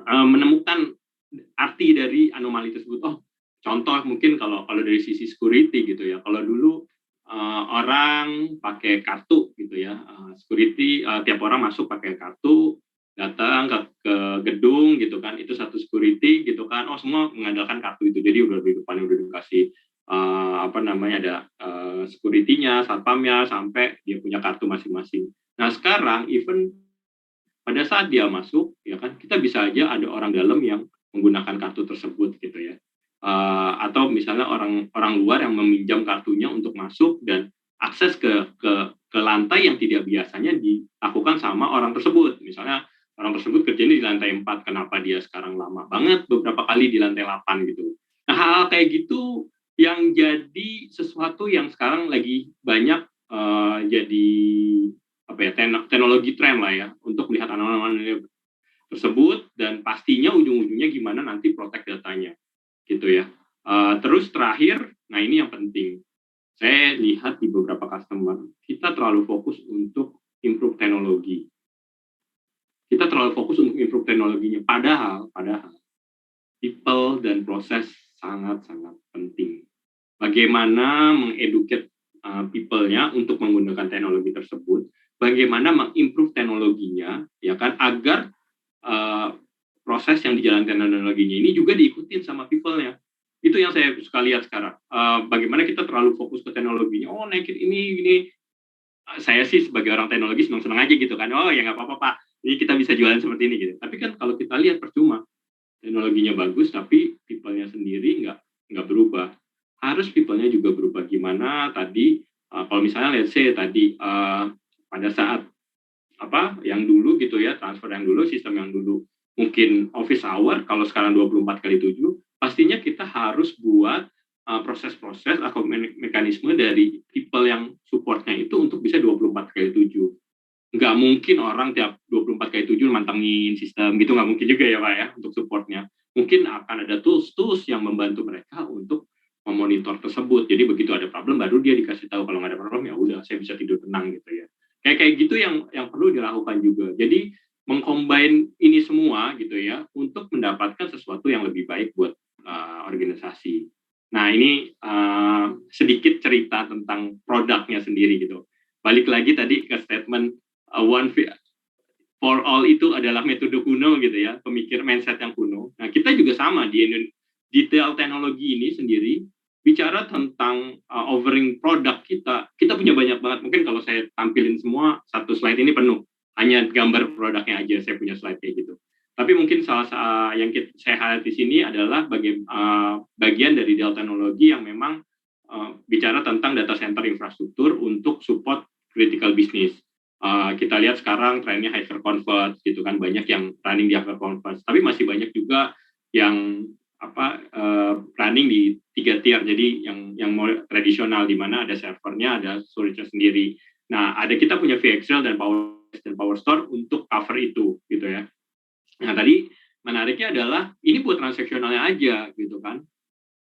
menemukan arti dari anomali tersebut. Contoh mungkin kalau dari sisi security gitu ya. Kalau dulu orang pakai kartu gitu ya, security tiap orang masuk pakai kartu, datang ke gedung gitu kan, itu satu security gitu kan, semua mengandalkan kartu itu. Jadi udah di depannya udah dikasih ada security-nya, satpamnya, sampai dia punya kartu masing-masing. Nah sekarang even pada saat dia masuk ya kan, kita bisa aja ada orang dalam yang menggunakan kartu tersebut gitu ya. Atau misalnya orang luar yang meminjam kartunya untuk masuk dan akses ke lantai yang tidak biasanya dilakukan sama orang tersebut. Misalnya orang tersebut kerjanya di lantai 4, kenapa dia sekarang lama banget beberapa kali di lantai 8 gitu. Nah hal kayak gitu yang jadi sesuatu yang sekarang lagi banyak jadi teknologi tren lah ya untuk melihat anomali tersebut, dan pastinya ujung-ujungnya gimana nanti protect datanya gitu ya. Terus terakhir, nah ini yang penting, saya lihat di beberapa customer kita terlalu fokus untuk improve teknologi. Kita terlalu fokus untuk improve teknologinya, padahal people dan proses sangat-sangat penting. Bagaimana mengeducate people-nya untuk menggunakan teknologi tersebut, bagaimana mengimprove teknologinya ya kan, agar proses yang dijalankan teknologinya ini juga diikutin sama people-nya. Itu yang saya suka lihat sekarang. Bagaimana kita terlalu fokus ke teknologinya. Oh, naikin ini. Saya sih sebagai orang teknologi senang-senang aja gitu kan. Oh ya nggak apa-apa Pak, ini kita bisa jualan seperti ini gitu. Tapi kan kalau kita lihat percuma, teknologinya bagus tapi people-nya sendiri nggak berubah. Harus people-nya juga berubah. Gimana tadi kalau misalnya let's say tadi pada saat yang dulu gitu ya, transfer yang dulu, sistem yang dulu mungkin office hour, kalau sekarang 24/7, pastinya kita harus buat proses-proses atau mekanisme dari people yang supportnya itu untuk bisa 24/7. Nggak mungkin orang tiap 24/7 mantengin sistem gitu, nggak mungkin juga ya Pak ya untuk supportnya. Mungkin akan ada tools yang membantu mereka untuk memonitor tersebut. Jadi begitu ada problem baru dia dikasih tahu, kalau nggak ada problem ya udah saya bisa tidur tenang gitu ya. Kayak gitu yang perlu dilakukan juga. Jadi mengcombine ini semua gitu ya untuk mendapatkan sesuatu yang lebih baik buat organisasi. Nah ini sedikit cerita tentang produknya sendiri gitu. Balik lagi tadi ke statement one for all itu adalah metode kuno gitu ya, pemikir mindset yang kuno. Nah kita juga sama di detail teknologi ini sendiri bicara tentang offering produk kita punya banyak banget. Mungkin kalau saya tampilin semua satu slide ini penuh, hanya gambar produknya aja saya punya slide kayak gitu. Tapi mungkin salah yang saya highlight di sini adalah bagian dari Dell Teknologi yang memang bicara tentang data center infrastruktur untuk support critical business. Kita lihat sekarang trennya hyperconverged gitu kan, banyak yang running di hyperconverged, tapi masih banyak juga yang running di 3 tier, jadi yang more tradisional di mana ada servernya, ada storage-nya sendiri. Nah, kita punya VxRail dan PowerStore untuk cover itu gitu ya. Nah, tadi menariknya adalah ini buat transaksionalnya aja gitu kan.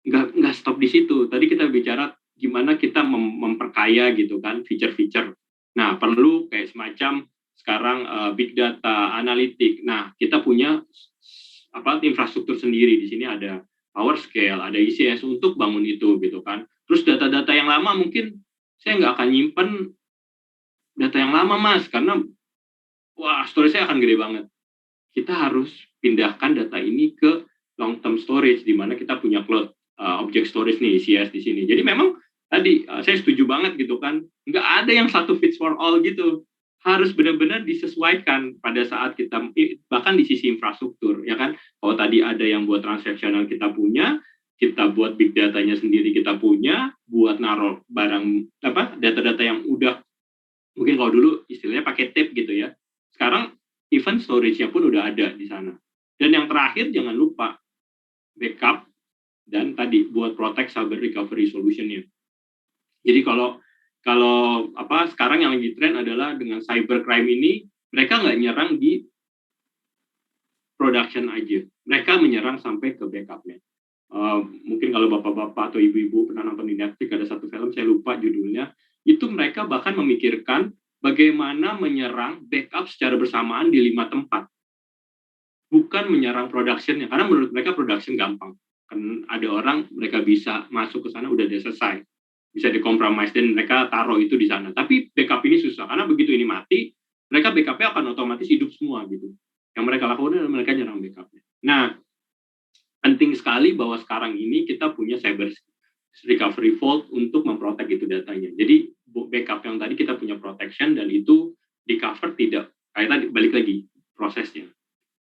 Nggak stop di situ. Tadi kita bicara gimana kita memperkaya gitu kan feature-feature. Nah, perlu kayak semacam sekarang big data, analitik. Nah, kita punya infrastruktur sendiri. Di sini ada PowerScale, ada ECS untuk bangun itu gitu kan. Terus data-data yang lama mungkin saya nggak akan nyimpen data yang lama Mas, karena storage-nya akan gede banget. Kita harus pindahkan data ini ke long term storage, di mana kita punya cloud object storage nih, ECS di sini. Jadi memang tadi saya setuju banget gitu kan, nggak ada yang satu fits for all gitu. Harus benar-benar disesuaikan pada saat kita, bahkan di sisi infrastruktur, ya kan. Kalau tadi ada yang buat transaksional kita punya, kita buat big datanya sendiri kita punya, buat naruh barang data-data yang udah, mungkin kalau dulu istilahnya pakai tape gitu ya. Sekarang even storage-nya pun udah ada di sana. Dan yang terakhir jangan lupa backup dan tadi buat protect cyber recovery solution-nya. Jadi kalau sekarang yang lagi tren adalah dengan cybercrime ini, mereka nggak nyerang di production aja, mereka menyerang sampai ke backup-nya. Mungkin kalau bapak-bapak atau ibu-ibu pernah nonton di Netflix, ada satu film saya lupa judulnya, itu mereka bahkan memikirkan bagaimana menyerang backup secara bersamaan di 5 tempat, bukan menyerang production-nya, karena menurut mereka production gampang. Kan ada orang mereka bisa masuk ke sana udah selesai, bisa dikompromis dan mereka taruh itu di sana. Tapi backup ini susah, karena begitu ini mati, mereka backup-nya akan otomatis hidup semua gitu. Yang mereka lakukan adalah mereka nyerang backup-nya. Nah, penting sekali bahwa sekarang ini kita punya cyber recovery vault untuk memprotek itu datanya. Jadi backup yang tadi kita punya protection dan itu di cover tidak kayak tadi, balik lagi prosesnya.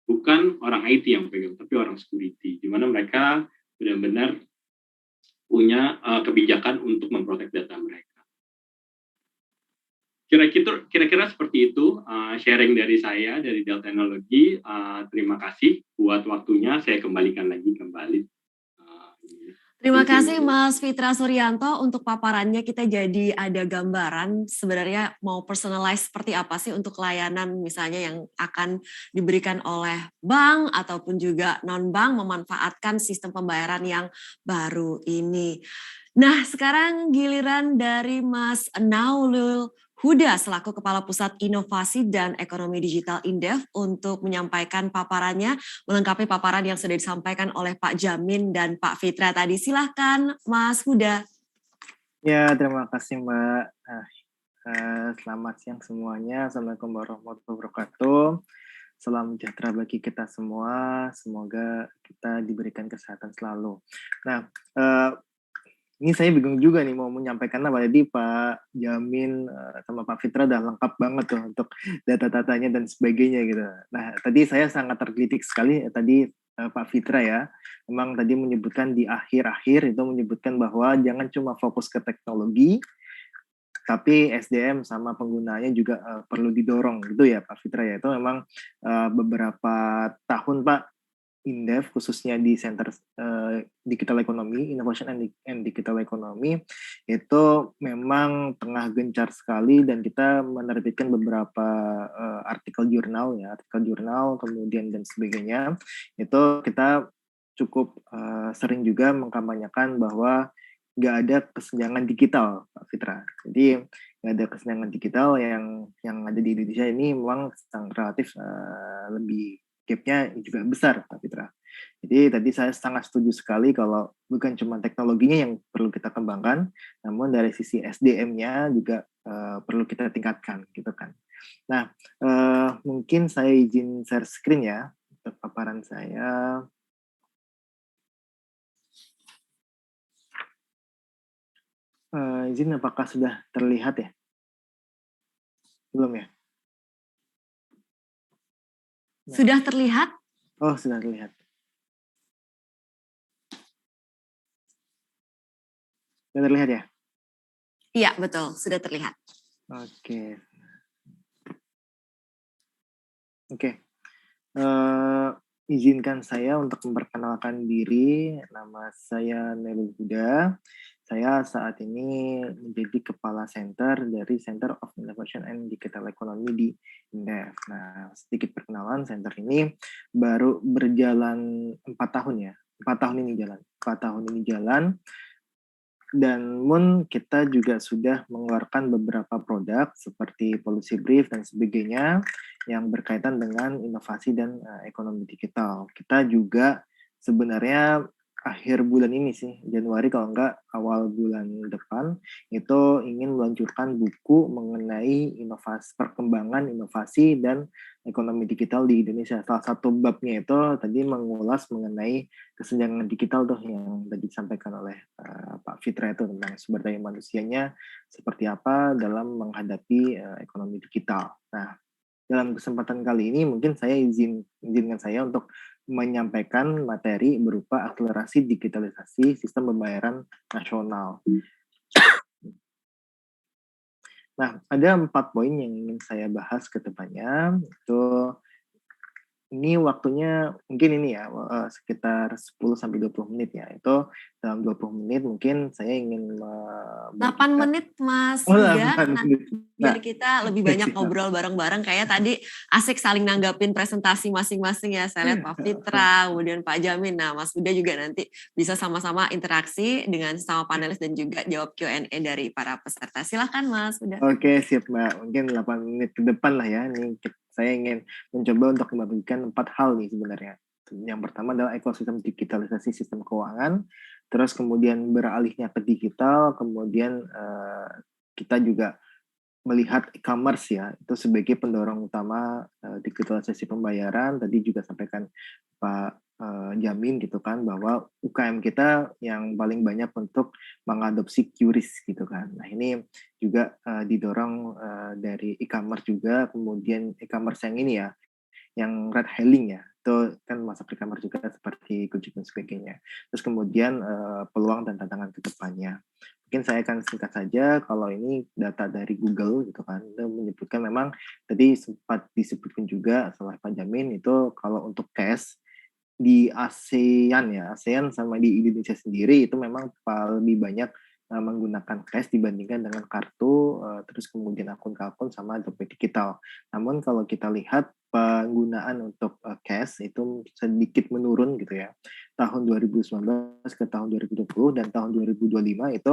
Bukan orang IT yang pegang, tapi orang security, di mana mereka benar-benar punya kebijakan untuk memprotek data mereka. Kira-kira seperti itu sharing dari saya dari Dell Teknologi. Terima kasih buat waktunya. Saya kembalikan lagi kembali. Terima kasih Mas Fitra Suryanto untuk paparannya. Kita jadi ada gambaran sebenarnya mau personalize seperti apa sih untuk layanan misalnya yang akan diberikan oleh bank ataupun juga non-bank memanfaatkan sistem pembayaran yang baru ini. Nah, sekarang giliran dari Mas Naulul Huda selaku Kepala Pusat Inovasi dan Ekonomi Digital Indef untuk menyampaikan paparannya, melengkapi paparan yang sudah disampaikan oleh Pak Jamin dan Pak Fitra tadi. Silahkan Mas Huda. Ya, terima kasih Mbak. Selamat siang semuanya. Assalamualaikum warahmatullahi wabarakatuh. salam sejahtera bagi kita semua. Semoga kita diberikan kesehatan selalu. Nah, ini saya bingung juga nih mau menyampaikan apa. Jadi Pak Jamin sama Pak Fitra udah lengkap banget tuh untuk data-datanya dan sebagainya gitu. Nah, tadi saya sangat tergelitik sekali tadi Pak Fitra ya. Memang tadi menyebutkan di akhir-akhir itu menyebutkan bahwa jangan cuma fokus ke teknologi, tapi SDM sama penggunaannya juga perlu didorong gitu ya Pak Fitra ya. Itu memang beberapa tahun Pak Indef khususnya di Center Digital Economy, Innovation and Digital Economy itu memang tengah gencar sekali dan kita menerbitkan beberapa artikel jurnal kemudian dan sebagainya. Itu kita cukup sering juga mengkampanyekan bahwa nggak ada kesenjangan digital, Pak Fitra. Jadi nggak ada kesenjangan digital yang ada di Indonesia ini memang sangat relatif lebih gap-nya juga besar, Pak Fitra. Jadi tadi saya sangat setuju sekali kalau bukan cuma teknologinya yang perlu kita kembangkan, namun dari sisi SDM-nya juga perlu kita tingkatkan, gitu kan. Nah, mungkin saya izin share screen ya untuk paparan saya. Izin apakah sudah terlihat ya? Belum ya? Sudah terlihat? Oh, sudah terlihat. Sudah terlihat ya? Iya, betul. Sudah terlihat. Oke. Izinkan saya untuk memperkenalkan diri. Nama saya Nelul Huda. Saya saat ini menjadi Kepala Center dari Center of Innovation and Digital Economy di Indef. Nah, sedikit perkenalan, center ini baru berjalan 4 tahun ya. 4 tahun ini jalan. Dan kita juga sudah mengeluarkan beberapa produk seperti policy brief dan sebagainya yang berkaitan dengan inovasi dan ekonomi digital. Kita juga sebenarnya akhir bulan ini sih, Januari kalau enggak awal bulan depan, itu ingin meluncurkan buku mengenai perkembangan inovasi dan ekonomi digital di Indonesia. Salah satu babnya itu tadi mengulas mengenai kesenjangan digital tuh yang tadi disampaikan oleh Pak Fitra itu tentang sumber daya manusianya seperti apa dalam menghadapi ekonomi digital. Nah, dalam kesempatan kali ini mungkin saya izinkan saya untuk menyampaikan materi berupa akselerasi digitalisasi sistem pembayaran nasional. Nah, ada 4 poin yang ingin saya bahas ke depannya. Itu ini waktunya mungkin ini ya sekitar 10-20 menit ya. Itu dalam 20 menit mungkin saya ingin 8 menit Mas Oh, Huda, 8 menit. biar kita lebih banyak ngobrol bareng-bareng. Kayak tadi asik saling nanggapin presentasi masing-masing ya. Saya lihat Pak Fitra, kemudian Pak Jamin. Nah, Mas Huda juga nanti bisa sama-sama interaksi dengan sama panelis dan juga jawab Q&A dari para peserta. Silahkan Mas Huda. Oke, siap Mbak. Mungkin 8 menit ke depan lah ya. Ini saya ingin mencoba untuk membagikan 4 hal nih sebenarnya. Yang pertama adalah ekosistem digitalisasi sistem keuangan, terus kemudian beralihnya ke digital, kemudian kita juga melihat e-commerce ya, itu sebagai pendorong utama digitalisasi pembayaran. Tadi juga sampaikan Pak Jamin gitu kan, bahwa UKM kita yang paling banyak untuk mengadopsi QRIS gitu kan. Nah ini juga didorong dari e-commerce juga, kemudian e-commerce yang ini ya, yang red hailing ya, itu kan masuk e-commerce juga seperti Gojek dan sebagainya. Terus kemudian peluang dan tantangan ke depannya. Mungkin saya akan singkat saja, kalau ini data dari Google gitu kan, itu menyebutkan memang tadi sempat disebutkan juga oleh Pak Jamin itu kalau untuk cash di ASEAN sama di Indonesia sendiri itu memang lebih banyak menggunakan cash dibandingkan dengan kartu, terus kemudian akun ke akun sama dompet digital. Namun kalau kita lihat penggunaan untuk cash itu sedikit menurun gitu ya. Tahun 2019 ke tahun 2020 dan tahun 2025 itu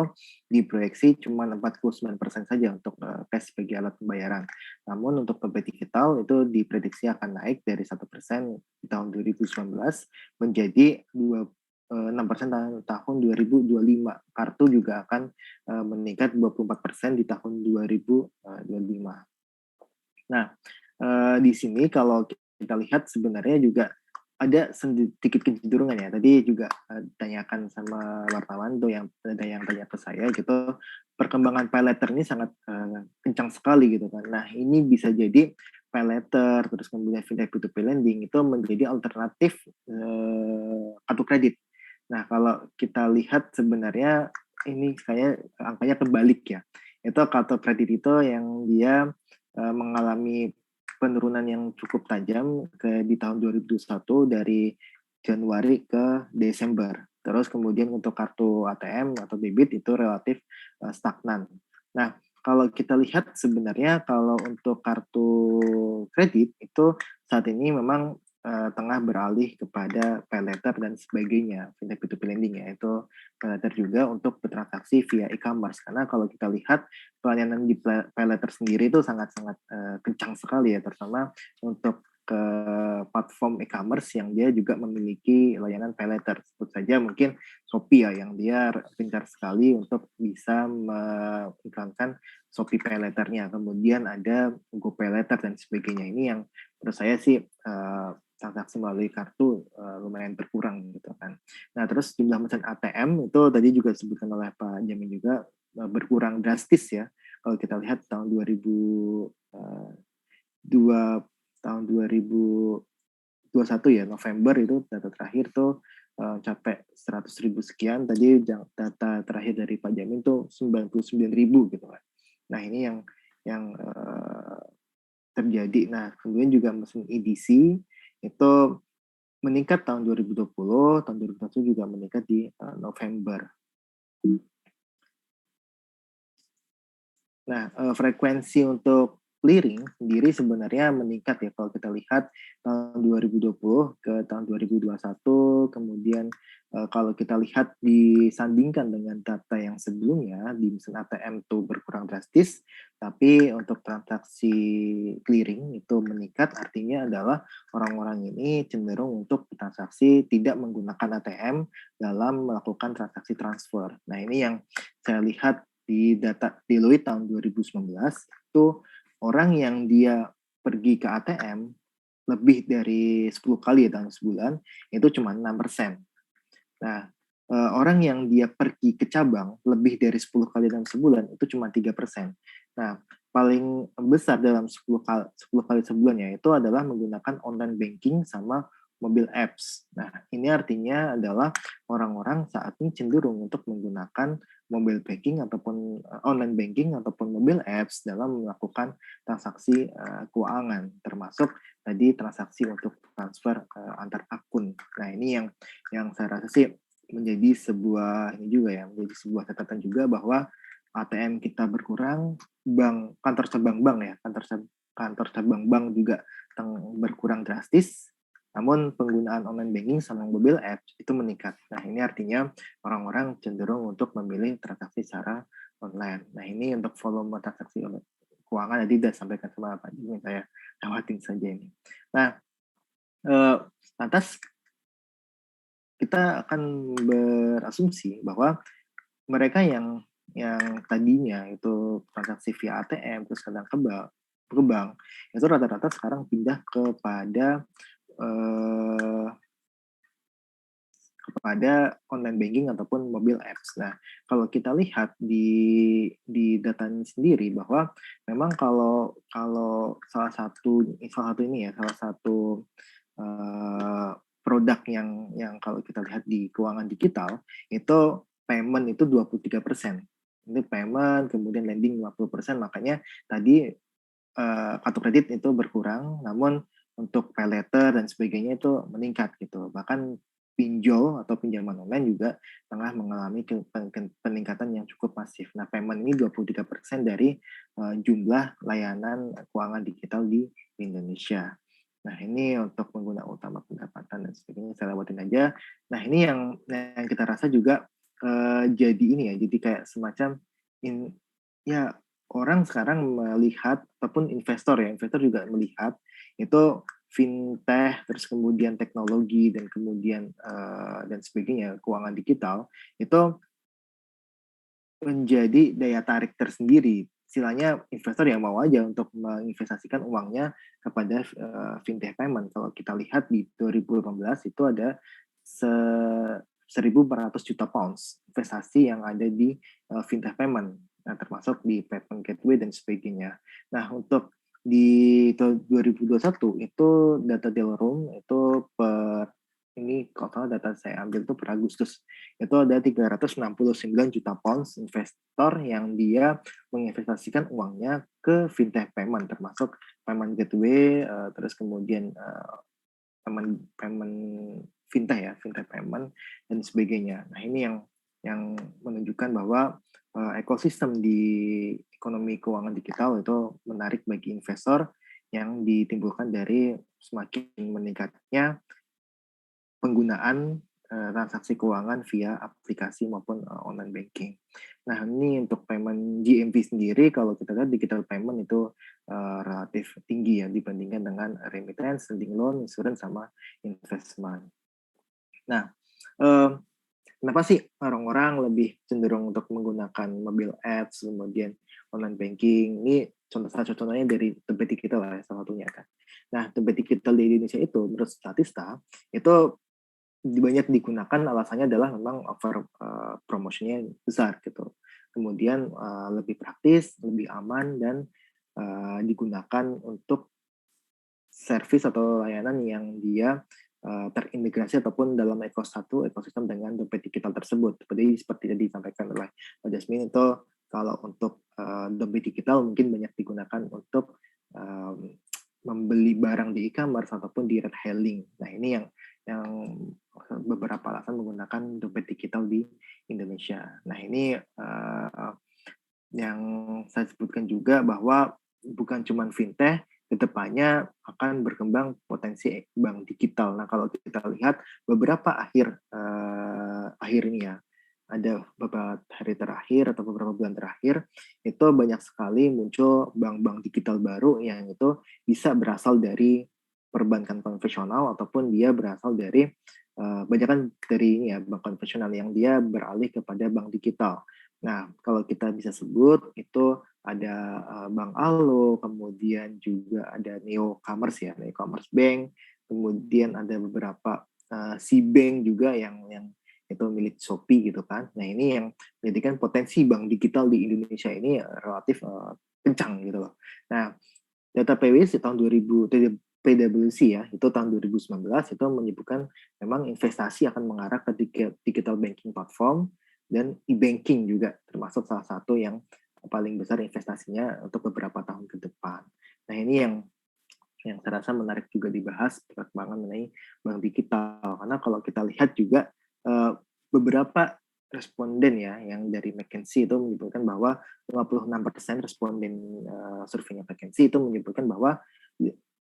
diproyeksi cuma 49% saja untuk cash sebagai alat pembayaran. Namun untuk dompet digital itu diprediksi akan naik dari 1% di tahun 2019 menjadi 6% tahun 2025. Kartu juga akan meningkat 24% di tahun 2025. Nah, di sini kalau kita lihat sebenarnya juga ada sedikit kecenderungan ya. Tadi juga ditanyakan sama wartawan tuh yang ada yang tanya ke saya gitu, perkembangan pay later ini sangat kencang sekali gitu kan. Nah ini bisa jadi pay later terus kemudian fintech P2P lending itu menjadi alternatif kartu kredit. Nah kalau kita lihat sebenarnya ini kayak angkanya kebalik ya. Itu kartu kredit itu yang dia mengalami penurunan yang cukup tajam di tahun 2021 dari Januari ke Desember. Terus kemudian untuk kartu ATM atau debit itu relatif stagnan. Nah, kalau kita lihat sebenarnya kalau untuk kartu kredit itu saat ini memang tengah beralih kepada pay later dan sebagainya, fintech P2P lending ya, itu pay later juga untuk bertransaksi via e-commerce. Karena kalau kita lihat pelayanan di pay later sendiri itu sangat-sangat kencang sekali ya, terutama untuk ke platform e-commerce yang dia juga memiliki layanan pay later. Sebut saja mungkin Shopee ya, yang dia pintar sekali untuk bisa mengiklankan Shopee pay later-nya. Kemudian ada GoPay later dan sebagainya. Ini yang menurut saya sih transaksi melalui kartu lumayan berkurang gitu kan. Nah terus jumlah mesin ATM itu tadi juga disebutkan oleh Pak Jamin juga berkurang drastis ya. Kalau kita lihat tahun 2021 ya, November itu data terakhir tuh capek 100.000 sekian. Tadi data terakhir dari Pak Jamin tuh 99.000 gitu kan. Nah ini yang terjadi. Nah kemudian juga mesin EDC itu meningkat tahun 2020, tahun 2021 juga meningkat di November. Nah, frekuensi untuk clearing sendiri sebenarnya meningkat ya kalau kita lihat tahun 2020 ke tahun 2021, kemudian kalau kita lihat disandingkan dengan data yang sebelumnya di mesin ATM itu berkurang drastis, tapi untuk transaksi clearing itu meningkat, artinya adalah orang-orang ini cenderung untuk transaksi tidak menggunakan ATM dalam melakukan transaksi transfer. Nah ini yang saya lihat di data Deloitte tahun 2019 itu orang yang dia pergi ke ATM lebih dari 10 kali dalam sebulan itu cuma 6%. Nah, orang yang dia pergi ke cabang lebih dari 10 kali dalam sebulan itu cuma 3%. Nah, paling besar dalam 10 kali sebulan ya itu adalah menggunakan online banking sama mobil apps. Nah, ini artinya adalah orang-orang saat ini cenderung untuk menggunakan mobile banking ataupun online banking ataupun mobil apps dalam melakukan transaksi keuangan, termasuk tadi transaksi untuk transfer antar akun. Nah, ini yang saya rasa sih menjadi sebuah ini juga ya, menjadi sebuah catatan juga bahwa ATM kita berkurang, kantor cabang bank juga berkurang drastis. Namun penggunaan online banking sama mobil apps itu meningkat. Nah ini artinya orang-orang cenderung untuk memilih transaksi secara online. Nah ini untuk volume transaksi keuangan tadi sudah sampaikan sama Pak Jimmy, saya lewatin saja ini. Nah lantas kita akan berasumsi bahwa mereka yang tadinya itu transaksi via ATM terus kadang ke bank itu rata-rata sekarang pindah kepada online banking ataupun mobil apps. Nah, kalau kita lihat di datanya sendiri bahwa memang kalau salah satu produk yang kalau kita lihat di keuangan digital itu payment itu 23%. Ini payment, kemudian lending 50%, makanya tadi kartu kredit itu berkurang, namun untuk pay later dan sebagainya itu meningkat gitu. Bahkan pinjol atau pinjaman online juga tengah mengalami peningkatan yang cukup masif. Nah, payment ini 23% dari jumlah layanan keuangan digital di Indonesia. Nah, ini untuk pengguna utama pendapatan dan sebagainya, saya lewatin aja. Nah, ini yang kita rasa juga jadi ini ya, jadi kayak semacam ya orang sekarang melihat ataupun investor juga melihat itu fintech, terus kemudian teknologi dan kemudian dan sebagainya, keuangan digital itu menjadi daya tarik tersendiri istilahnya investor yang mau aja untuk menginvestasikan uangnya kepada fintech payment. Kalau kita lihat di 2018 itu ada 1.400 juta pounds investasi yang ada di fintech payment, nah, termasuk di payment gateway dan sebagainya. Nah, untuk di tahun 2021 itu data Dealroom itu ini kalau data saya ambil itu per Agustus itu ada 369 juta pounds investor yang dia menginvestasikan uangnya ke fintech payment, termasuk payment gateway, terus kemudian payment fintech ya, fintech payment dan sebagainya. Nah, ini yang menunjukkan bahwa ekosistem di ekonomi keuangan digital itu menarik bagi investor yang ditimbulkan dari semakin meningkatnya penggunaan transaksi keuangan via aplikasi maupun online banking. Nah, ini untuk payment GMV sendiri, kalau kita lihat digital payment itu relatif tinggi ya dibandingkan dengan remittance, lending loan, insurance, sama investment. Nah, kenapa sih orang-orang lebih cenderung untuk menggunakan mobile apps, kemudian online banking? Ini contohnya dari dompet digital lah, salah satunya kan. Nah, dompet digital di Indonesia itu menurut Statista itu banyak digunakan, alasannya adalah memang offer promotionnya besar gitu. Kemudian lebih praktis, lebih aman, dan digunakan untuk service atau layanan yang dia terintegrasi ataupun dalam ekosistem dengan dompet digital tersebut. Seperti tadi disampaikan oleh Pak Jasmine, itu kalau untuk dompet digital mungkin banyak digunakan untuk membeli barang di e-commerce ataupun di ride hailing. Nah, ini yang beberapa alasan menggunakan dompet digital di Indonesia. Nah, ini yang saya sebutkan juga bahwa bukan cuma fintech, kedepannya akan berkembang potensi bank digital. Nah, kalau kita lihat beberapa akhir ini ya, ada beberapa hari terakhir atau beberapa bulan terakhir, itu banyak sekali muncul bank-bank digital baru yang itu bisa berasal dari perbankan konvensional ataupun dia berasal dari banyak kan dari ini ya, bank konvensional yang dia beralih kepada bank digital. Nah, kalau kita bisa sebut itu ada Bank Alo, kemudian juga ada Neo Commerce ya, Neo Commerce Bank, kemudian ada beberapa C-Bank juga yang itu milik Shopee gitu kan. Nah, ini yang menjadikan potensi bank digital di Indonesia ini relatif kencang gitu loh. Nah, data PwC tahun 2000 PwC ya, itu tahun 2019 itu menyebutkan memang investasi akan mengarah ke digital banking platform dan e-banking juga termasuk salah satu yang paling besar investasinya untuk beberapa tahun ke depan. Nah, ini yang saya rasa menarik juga dibahas perkembangan mengenai bank digital, karena kalau kita lihat juga beberapa responden ya yang dari McKinsey itu menyebutkan bahwa 56% responden surveinya McKinsey itu menyebutkan bahwa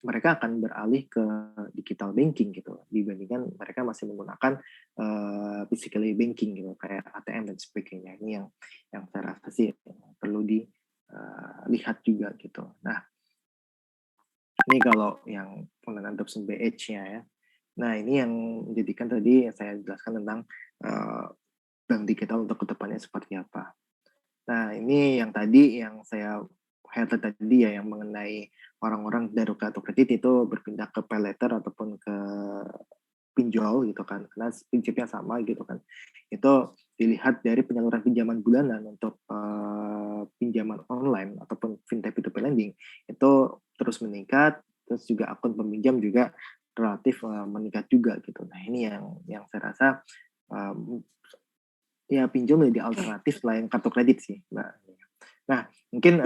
mereka akan beralih ke digital banking gitu dibandingkan mereka masih menggunakan physically banking gitu kayak ATM dan sebagainya. Ini yang saya rasa sih perlu dilihat juga gitu. Nah, ini kalau yang pengenalan adoption BH-nya ya. Nah, ini yang menjadikan tadi yang saya jelaskan tentang bank digital untuk kedepannya seperti apa. Nah, ini yang tadi yang saya highlight tadi ya, yang mengenai orang-orang dari kartu kredit itu berpindah ke pay later ataupun ke pinjol gitu kan, karena prinsipnya sama gitu kan. Itu dilihat dari penyaluran pinjaman bulanan untuk pinjaman online ataupun fintech P2P lending itu terus meningkat, terus juga akun peminjam juga relatif meningkat juga gitu. Nah, ini yang saya rasa ya pinjol menjadi alternatif selain kartu kredit sih, Mbak. Nah, mungkin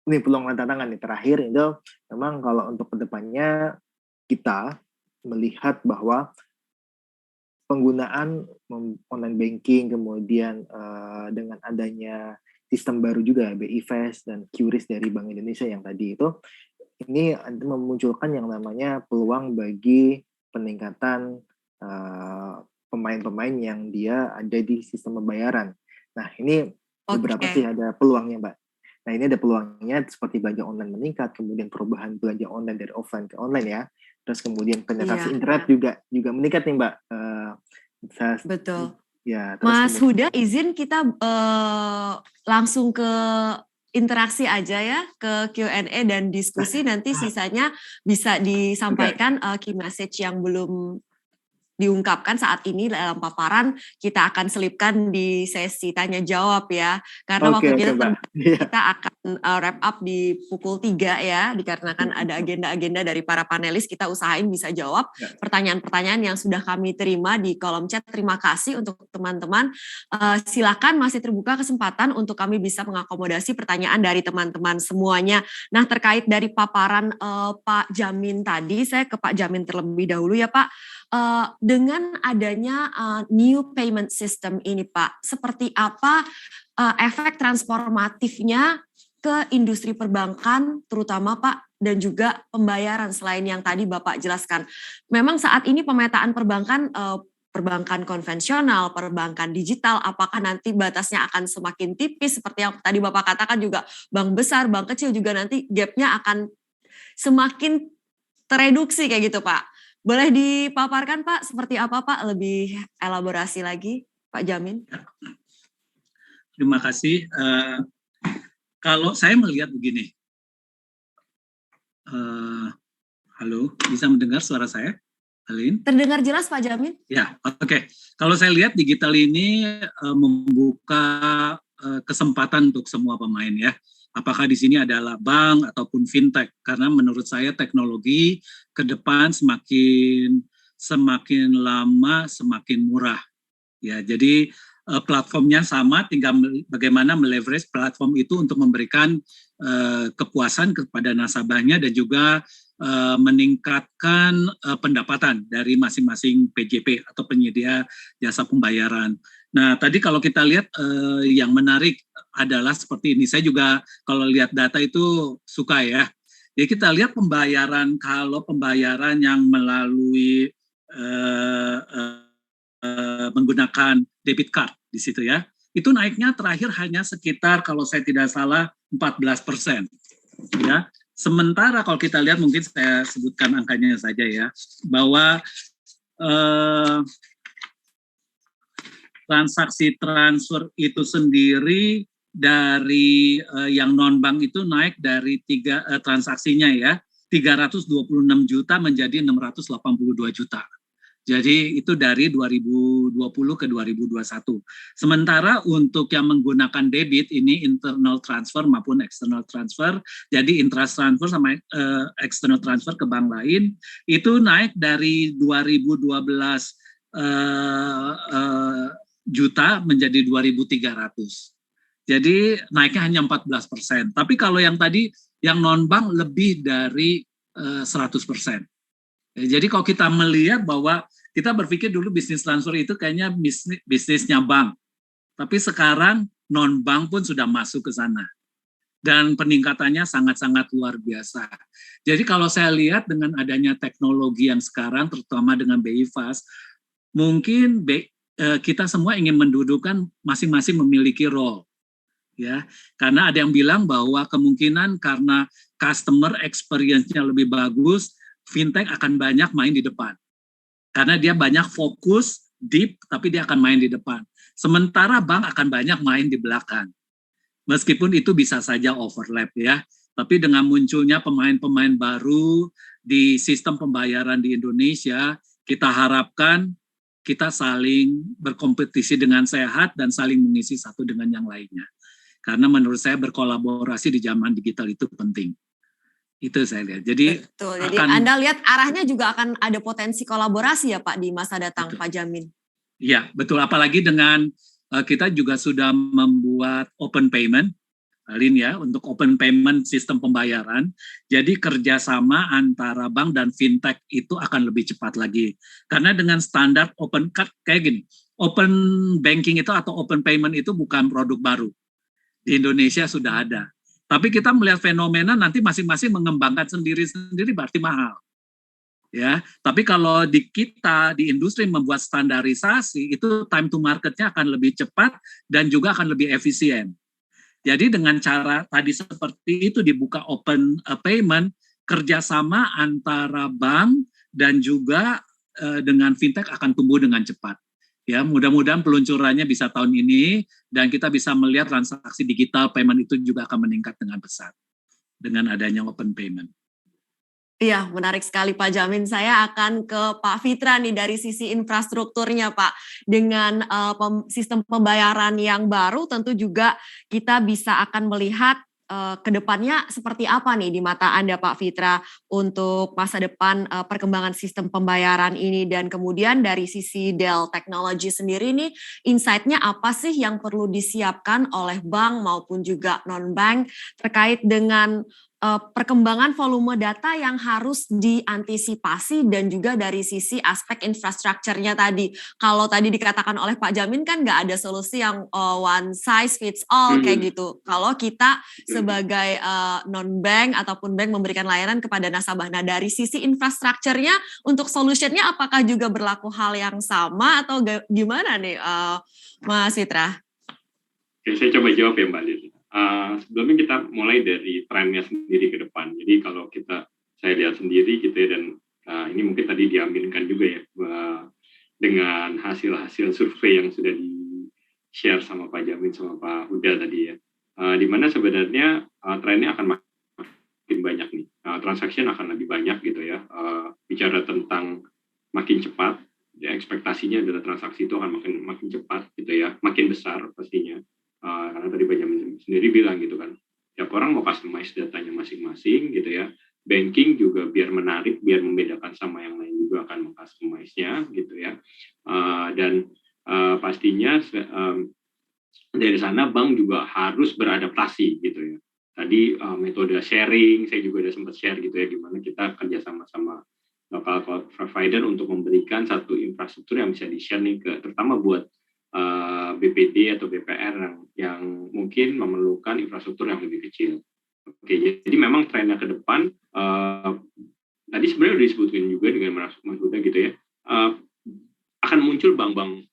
ini peluang dan tantangan nih terakhir itu memang kalau untuk kedepannya kita melihat bahwa penggunaan online banking kemudian dengan adanya sistem baru juga BI Fast dan QRIS dari Bank Indonesia yang tadi itu ini memunculkan yang namanya peluang bagi peningkatan pemain-pemain yang dia ada di sistem pembayaran. Nah, ini beberapa sih ada peluangnya, Mbak. Nah, ini ada peluangnya seperti belanja online meningkat, kemudian perubahan belanja online dari offline ke online ya. Terus kemudian penetrasi internet juga meningkat nih, Mbak. Betul. Ya, terus Mas Huda izin kita langsung ke interaksi aja ya ke Q&A dan diskusi, nanti sisanya bisa disampaikan key message yang belum diungkapkan saat ini dalam paparan, kita akan selipkan di sesi tanya jawab ya. Karena waktu kita Mbak. Iya. kita akan wrap up di pukul 3 ya, dikarenakan ada agenda-agenda dari para panelis, kita usahain bisa jawab pertanyaan-pertanyaan yang sudah kami terima di kolom chat. Terima kasih untuk teman-teman. Silakan, masih terbuka kesempatan untuk kami bisa mengakomodasi pertanyaan dari teman-teman semuanya. Nah, terkait dari paparan Pak Jamin tadi, saya ke Pak Jamin terlebih dahulu ya Pak. Dengan adanya new payment system ini Pak, seperti apa efek transformatifnya ke industri perbankan terutama Pak, dan juga pembayaran selain yang tadi Bapak jelaskan. Memang saat ini pemetaan perbankan, perbankan konvensional, perbankan digital, apakah nanti batasnya akan semakin tipis seperti yang tadi Bapak katakan, juga bank besar, bank kecil juga nanti gapnya akan semakin tereduksi kayak gitu Pak. Boleh dipaparkan Pak, seperti apa Pak, lebih elaborasi lagi Pak Jamin? Terima kasih. Kalau saya melihat begini, halo, bisa mendengar suara saya, Alin? Terdengar jelas Pak Jamin? Ya, oke. Kalau saya lihat digital ini membuka kesempatan untuk semua pemain ya. Apakah di sini adalah bank ataupun fintech? Karena menurut saya teknologi ke depan semakin lama semakin murah. Ya, jadi platformnya sama, tinggal bagaimana meleverage platform itu untuk memberikan kepuasan kepada nasabahnya dan juga meningkatkan pendapatan dari masing-masing PJP atau penyedia jasa pembayaran. Nah, tadi kalau kita lihat yang menarik adalah seperti ini. Saya juga kalau lihat data itu suka ya. Jadi kita lihat pembayaran, kalau pembayaran yang melalui menggunakan debit card di situ ya, itu naiknya terakhir hanya sekitar kalau saya tidak salah 14%. Ya. Sementara kalau kita lihat, mungkin saya sebutkan angkanya saja ya, bahwa transaksi transfer itu sendiri dari yang non bank itu naik dari transaksinya ya 326 juta menjadi 682 juta. Jadi itu dari 2020 ke 2021. Sementara untuk yang menggunakan debit ini internal transfer maupun external transfer, jadi intra transfer sama external transfer ke bank lain itu naik dari 2012 juta menjadi 2.300. Jadi naiknya hanya 14%. Tapi kalau yang tadi yang non bank lebih dari 100%. Jadi kalau kita melihat bahwa kita berpikir dulu bisnis transfer itu kayaknya bisnisnya bank. Tapi sekarang non bank pun sudah masuk ke sana. Dan peningkatannya sangat-sangat luar biasa. Jadi kalau saya lihat dengan adanya teknologi yang sekarang, terutama dengan BI Fast, mungkin kita semua ingin mendudukan masing-masing memiliki role. Ya, karena ada yang bilang bahwa kemungkinan karena customer experience-nya lebih bagus, fintech akan banyak main di depan. Karena dia banyak fokus, deep, tapi dia akan main di depan. Sementara bank akan banyak main di belakang. Meskipun itu bisa saja overlap ya. Tapi dengan munculnya pemain-pemain baru di sistem pembayaran di Indonesia, kita harapkan kita saling berkompetisi dengan sehat dan saling mengisi satu dengan yang lainnya. Karena menurut saya berkolaborasi di zaman digital itu penting. Itu saya lihat. Jadi, betul. Jadi Anda lihat arahnya juga akan ada potensi kolaborasi ya Pak di masa datang, betul. Pak Jamin. Iya, betul. Apalagi dengan kita juga sudah membuat open payment, Alin ya, untuk open payment sistem pembayaran. Jadi kerjasama antara bank dan fintech itu akan lebih cepat lagi. Karena dengan standar open card kayak gini, open banking itu atau open payment itu bukan produk baru. Di Indonesia sudah ada. Tapi kita melihat fenomena nanti masing-masing mengembangkan sendiri-sendiri berarti mahal. Ya, tapi kalau di kita di industri membuat standarisasi itu time to marketnya akan lebih cepat dan juga akan lebih efisien. Jadi dengan cara tadi seperti itu dibuka open payment, kerjasama antara bank dan juga dengan fintech akan tumbuh dengan cepat. Ya, mudah-mudahan peluncurannya bisa tahun ini dan kita bisa melihat transaksi digital payment itu juga akan meningkat dengan besar dengan adanya open payment. Iya, menarik sekali Pak Jamin. Saya akan ke Pak Fitra nih dari sisi infrastrukturnya Pak. Dengan sistem pembayaran yang baru tentu juga kita bisa akan melihat ke depannya seperti apa nih di mata Anda Pak Fitra untuk masa depan perkembangan sistem pembayaran ini, dan kemudian dari sisi Dell Technology sendiri nih insight-nya apa sih yang perlu disiapkan oleh bank maupun juga non-bank terkait dengan perkembangan volume data yang harus diantisipasi dan juga dari sisi aspek infrastrukturnya tadi. Kalau tadi dikatakan oleh Pak Jamin kan nggak ada solusi yang one size fits all kayak gitu. Kalau kita sebagai non-bank ataupun bank memberikan layanan kepada nasabah. Nah dari sisi infrastrukturnya untuk solutionnya apakah juga berlaku hal yang sama atau gimana nih Mas Fitra? Oke, saya coba jawab ya Mbak Lili. Sebelumnya kita mulai dari trennya sendiri ke depan. Jadi kalau saya lihat sendiri gitu ya, dan ini mungkin tadi diaminkan juga ya dengan hasil-hasil survei yang sudah di-share sama Pak Jamin sama Pak Huda tadi ya. Di mana sebenarnya trennya akan makin banyak nih. Transaction akan lebih banyak gitu ya. Bicara tentang makin cepat, ya, ekspektasinya adalah transaksi itu akan makin cepat gitu ya, makin besar pastinya. Karena tadi Pak Jamin sendiri bilang gitu kan, tiap orang mau customize datanya masing-masing gitu ya. Banking juga biar menarik, biar membedakan sama yang lain juga akan meng-customize-nya gitu ya. Dan pastinya dari sana bank juga harus beradaptasi gitu ya. Tadi metode sharing, saya juga udah sempat share gitu ya, gimana kita kerja sama local cloud provider untuk memberikan satu infrastruktur yang bisa di-share nih terutama buat BPD atau BPR yang mungkin memerlukan infrastruktur yang lebih kecil. Oke, jadi memang trennya ke depan tadi sebenarnya udah disebutkan juga dengan Mas Huda gitu ya, akan muncul bank-bank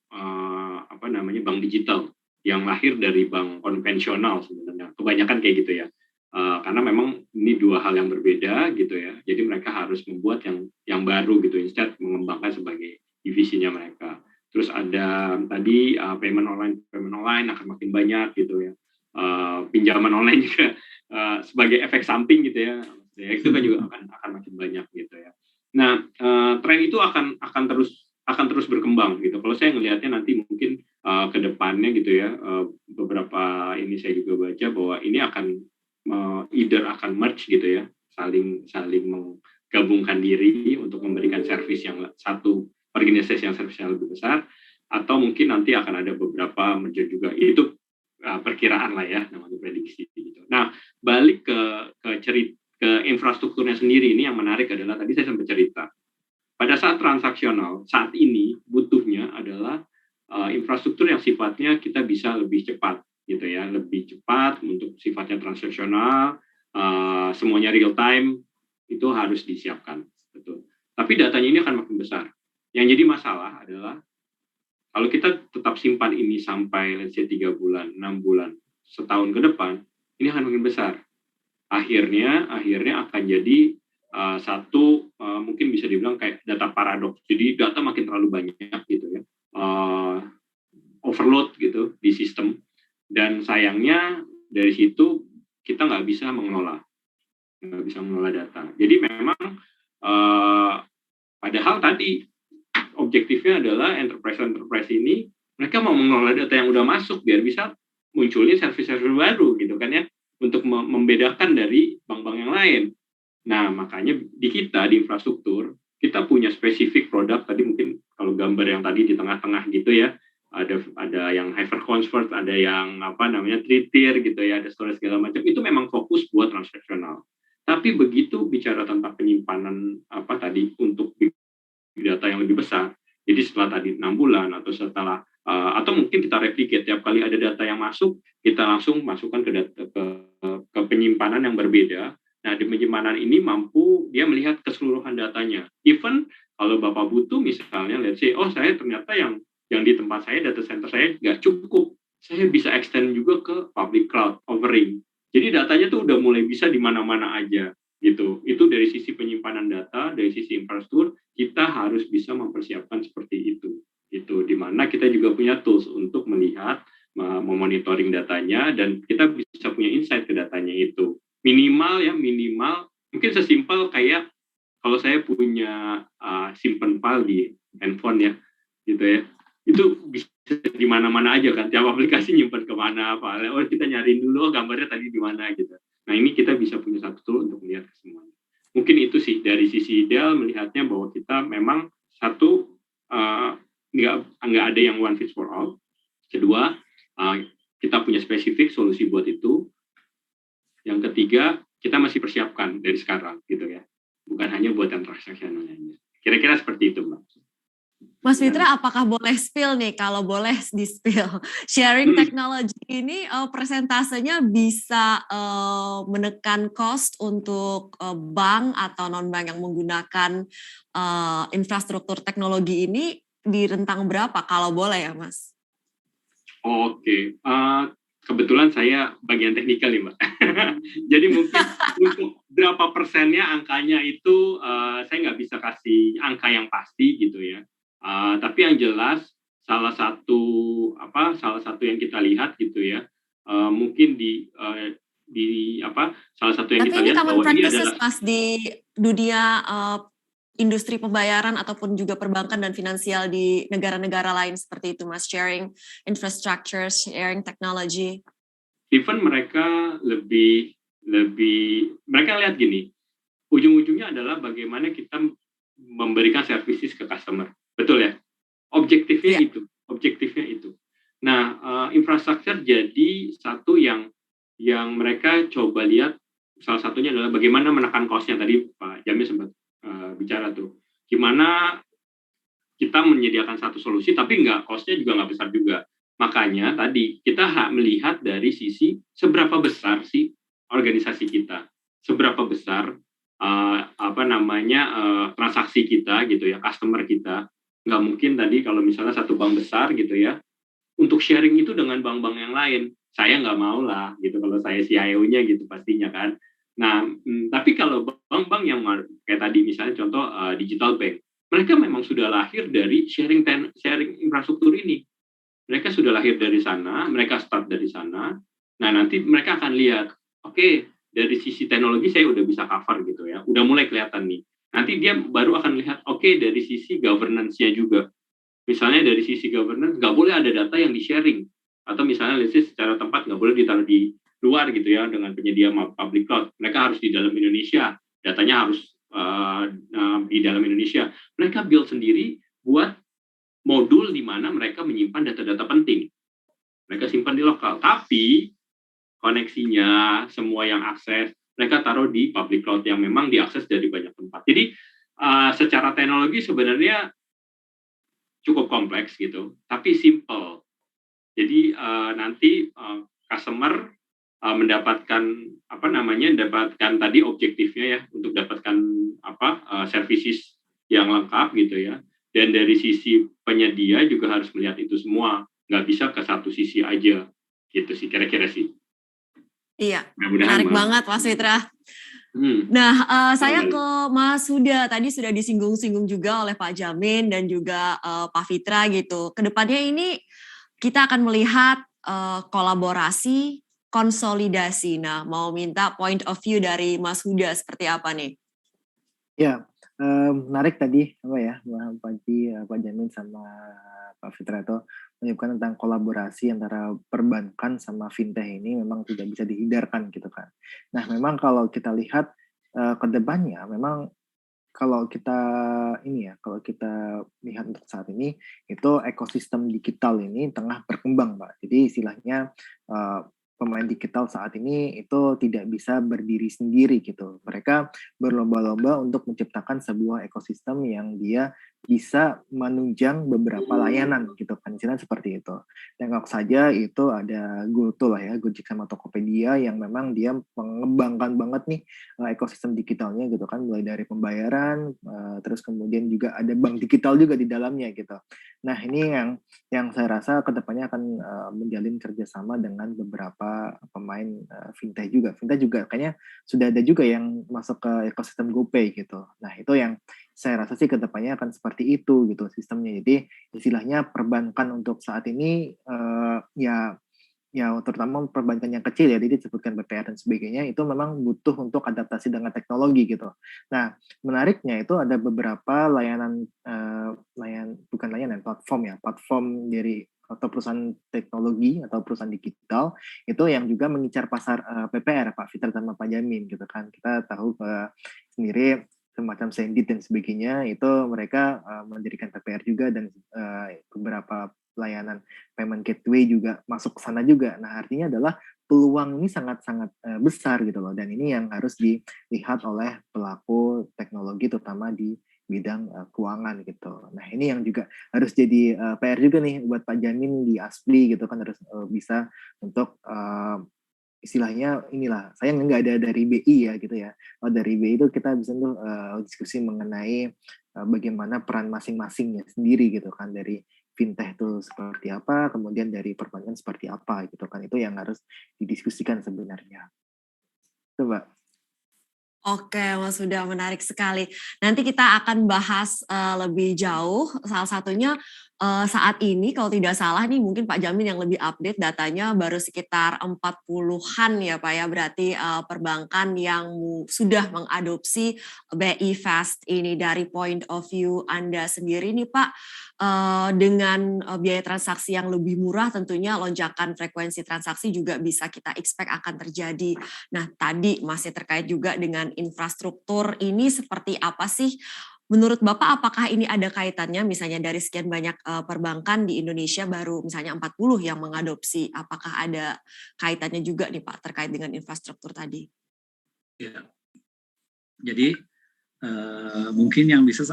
bank digital yang lahir dari bank konvensional sebenarnya, kebanyakan kayak gitu ya. Karena memang ini dua hal yang berbeda gitu ya, jadi mereka harus membuat yang baru gitu, instead mengembangkan sebagai divisinya mereka. Terus ada tadi payment online akan makin banyak gitu ya. Pinjaman online juga sebagai efek samping gitu ya, itu kan juga akan makin banyak gitu ya. Nah, tren itu akan terus berkembang gitu. Kalau saya ngelihatnya nanti mungkin ke depannya gitu ya, beberapa ini saya juga baca bahwa ini akan either akan merge gitu ya, saling menggabungkan diri untuk memberikan servis yang satu organisasi yang servisnya lebih besar, atau mungkin nanti akan ada beberapa merger juga. Itu perkiraan lah ya, namanya prediksi gitu. Nah, balik ke infrastrukturnya sendiri, ini yang menarik adalah tadi saya sempat cerita. Pada saat transaksional, saat ini butuhnya adalah infrastruktur yang sifatnya kita bisa lebih cepat gitu ya, lebih cepat untuk sifatnya transaksional, semuanya real time, itu harus disiapkan. Betul. Tapi datanya ini akan makin besar. Yang jadi masalah adalah kalau kita tetap simpan ini sampai let's say 3 bulan, 6 bulan, setahun ke depan, ini akan makin besar. Akhirnya akan jadi mungkin bisa dibilang kayak data paradoks. Jadi data makin terlalu banyak gitu ya. Overload gitu di sistem. Dan sayangnya dari situ kita nggak bisa mengelola data. Jadi memang padahal tadi objektifnya adalah enterprise ini mereka mau mengelola data yang udah masuk biar bisa munculnya service-service baru gitu kan ya, untuk membedakan dari bank-bank yang lain. Nah, makanya di infrastruktur kita punya spesifik produk. Tadi mungkin kalau gambar yang tadi di tengah-tengah gitu ya, ada yang hyperconvert, ada yang three-tier gitu ya, ada storage segala macam. Itu memang fokus buat transaksional. Tapi begitu bicara tentang penyimpanan untuk data yang lebih besar, jadi setelah tadi 6 bulan atau setelah atau mungkin kita replicate tiap kali ada data yang masuk, kita langsung masukkan ke penyimpanan yang berbeda. Nah, di penyimpanan ini mampu dia melihat keseluruhan datanya. Even kalau Bapak butuh misalnya, let's say, saya ternyata yang di tempat saya, data center saya nggak cukup, saya bisa extend juga ke public cloud, offering. Jadi datanya tuh udah mulai bisa di mana-mana aja gitu. Itu dari sisi penyimpanan data, dari sisi infrastruktur, kita harus bisa mempersiapkan seperti itu. Itu di mana karena kita juga punya tools untuk melihat, memonitoring datanya, dan kita bisa punya insight ke datanya itu. Minimal mungkin sesimpel kayak kalau saya punya simpen file di handphone ya, gitu ya, itu bisa di mana-mana aja kan, tiap aplikasi nyimpan kemana, file, kita nyariin dulu gambarnya tadi di mana gitu. Nah ini kita bisa punya satu tool untuk melihat semuanya. Mungkin itu sih dari sisi ideal melihatnya bahwa kita memang satu nggak ada yang one fits for all. Kedua, kita punya spesifik solusi buat itu. Yang ketiga, kita masih persiapkan dari sekarang gitu ya, bukan hanya buat yang transaksional aja. Kira-kira seperti itu, Mbak. Mas Fitra, apakah boleh spill nih? Kalau boleh di-spill. Sharing technology ini persentasenya bisa menekan cost untuk bank atau non-bank yang menggunakan infrastruktur teknologi ini di rentang berapa? Kalau boleh ya, Mas? Oke, kebetulan saya bagian teknikal nih, Mbak. Jadi mungkin untuk berapa persennya angkanya itu saya nggak bisa kasih angka yang pasti gitu ya. Tapi yang jelas salah satu yang kita lihat gitu ya, mungkin salah satu yang Tapi kita ini lihat common bahwa ini practices adalah Mas di dunia industri pembayaran ataupun juga perbankan dan finansial di negara-negara lain seperti itu, Mas, sharing infrastructure, sharing technology. even mereka lebih mereka lihat gini, ujung-ujungnya adalah bagaimana kita memberikan services ke customer, betul ya? Objektifnya itu. Nah, infrastruktur jadi satu yang mereka coba lihat, salah satunya adalah bagaimana menekan cost-nya. Tadi Pak Jamil sempat bicara tuh, gimana kita menyediakan satu solusi tapi cost-nya juga nggak besar juga. Makanya tadi kita melihat dari sisi seberapa besar sih organisasi kita, seberapa besar transaksi kita gitu ya, customer kita. Nggak mungkin tadi kalau misalnya satu bank besar gitu ya, untuk sharing itu dengan bank-bank yang lain, saya nggak mau lah gitu kalau saya CIO-nya gitu pastinya kan. Nah, tapi kalau bank-bank yang kayak tadi misalnya contoh digital bank, mereka memang sudah lahir dari sharing infrastruktur ini. Mereka sudah lahir dari sana, mereka start dari sana. Nah, nanti mereka akan lihat, oke, dari sisi teknologi saya udah bisa cover gitu ya, udah mulai kelihatan nih. Nanti dia baru akan lihat, oke, dari sisi governance-nya juga. Misalnya dari sisi governance, nggak boleh ada data yang di-sharing. Atau misalnya secara tempat nggak boleh ditaruh di luar gitu ya, dengan penyedia public cloud. Mereka harus di dalam Indonesia, datanya harus di dalam Indonesia. Mereka build sendiri buat modul di mana mereka menyimpan data-data penting. Mereka simpan di lokal. Tapi koneksinya, semua yang akses, mereka taruh di public cloud yang memang diakses dari banyak tempat. Jadi secara teknologi sebenarnya cukup kompleks gitu, tapi simple. Jadi nanti customer mendapatkan tadi objektifnya ya, untuk dapatkan services yang lengkap gitu ya. Dan dari sisi penyedia juga harus melihat itu semua, nggak bisa ke satu sisi aja gitu sih, kira-kira sih. Iya, menarik banget Mas Fitra. Nah, saya ke Mas Huda, tadi sudah disinggung-singgung juga oleh Pak Jamin dan juga Pak Fitra gitu. Kedepannya ini kita akan melihat kolaborasi, konsolidasi. Nah, mau minta point of view dari Mas Huda seperti apa nih? Ya, menarik tadi Pak Jamin sama Pak Fitra itu menyebutkan tentang kolaborasi antara perbankan sama fintech ini memang tidak bisa dihindarkan gitu kan. Nah, memang kalau kita lihat ke depannya memang kalau kita lihat untuk saat ini itu ekosistem digital ini tengah berkembang, Pak. Jadi istilahnya pemain digital saat ini itu tidak bisa berdiri sendiri gitu. Mereka berlomba-lomba untuk menciptakan sebuah ekosistem yang dia bisa menunjang beberapa layanan gitu kan, istilahnya seperti itu. Tengok saja itu ada GoTo lah ya, Gojek sama Tokopedia yang memang dia mengembangkan banget nih ekosistem digitalnya gitu kan, mulai dari pembayaran, terus kemudian juga ada bank digital juga di dalamnya gitu. Nah ini yang saya rasa kedepannya akan menjalin kerjasama dengan beberapa pemain fintech juga. Fintech juga kayaknya sudah ada juga yang masuk ke ekosistem GoPay gitu. Nah itu yang saya rasa sih kedepannya akan seperti seperti itu gitu sistemnya. Jadi istilahnya perbankan untuk saat ini ya terutama perbankan yang kecil ya, jadi disebutkan BPR dan sebagainya, itu memang butuh untuk adaptasi dengan teknologi gitu. Nah, menariknya itu ada beberapa platform dari atau perusahaan teknologi atau perusahaan digital itu yang juga mengincar pasar PPR, Pak Fitra sama Pak Jamin gitu kan. Kita tahu sendiri semacam Sendit dan sebagainya itu mereka mendirikan PPR juga, dan beberapa layanan payment gateway juga masuk ke sana juga. Nah, artinya adalah peluang ini sangat-sangat besar gitu loh, dan ini yang harus dilihat oleh pelaku teknologi terutama di bidang keuangan gitu. Nah, ini yang juga harus jadi PR juga nih buat Pak Jamin di ASPLI gitu kan, harus bisa untuk istilahnya inilah, saya nggak ada dari BI ya gitu ya. Dari BI itu kita bisa tuh diskusi mengenai bagaimana peran masing-masingnya sendiri gitu kan, dari fintech itu seperti apa, kemudian dari perbankan seperti apa gitu kan, itu yang harus didiskusikan sebenarnya. Coba. Oke, Mas Huda, menarik sekali. Nanti kita akan bahas lebih jauh. Salah satunya saat ini kalau tidak salah nih mungkin Pak Jamin yang lebih update datanya baru sekitar 40-an ya Pak ya. Berarti perbankan yang sudah mengadopsi BI Fast ini. Dari point of view Anda sendiri nih Pak, dengan biaya transaksi yang lebih murah tentunya lonjakan frekuensi transaksi juga bisa kita expect akan terjadi. Nah, tadi masih terkait juga dengan infrastruktur ini seperti apa sih? Menurut Bapak apakah ini ada kaitannya misalnya dari sekian banyak perbankan di Indonesia baru misalnya 40 yang mengadopsi, apakah ada kaitannya juga nih Pak terkait dengan infrastruktur tadi? Ya. Jadi mungkin yang bisa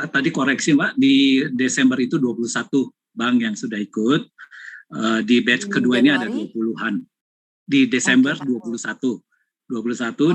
tadi koreksi Mbak, di Desember itu 21 bank yang sudah ikut, di batch kedua Januari? Ini ada 20-an. Di Desember 21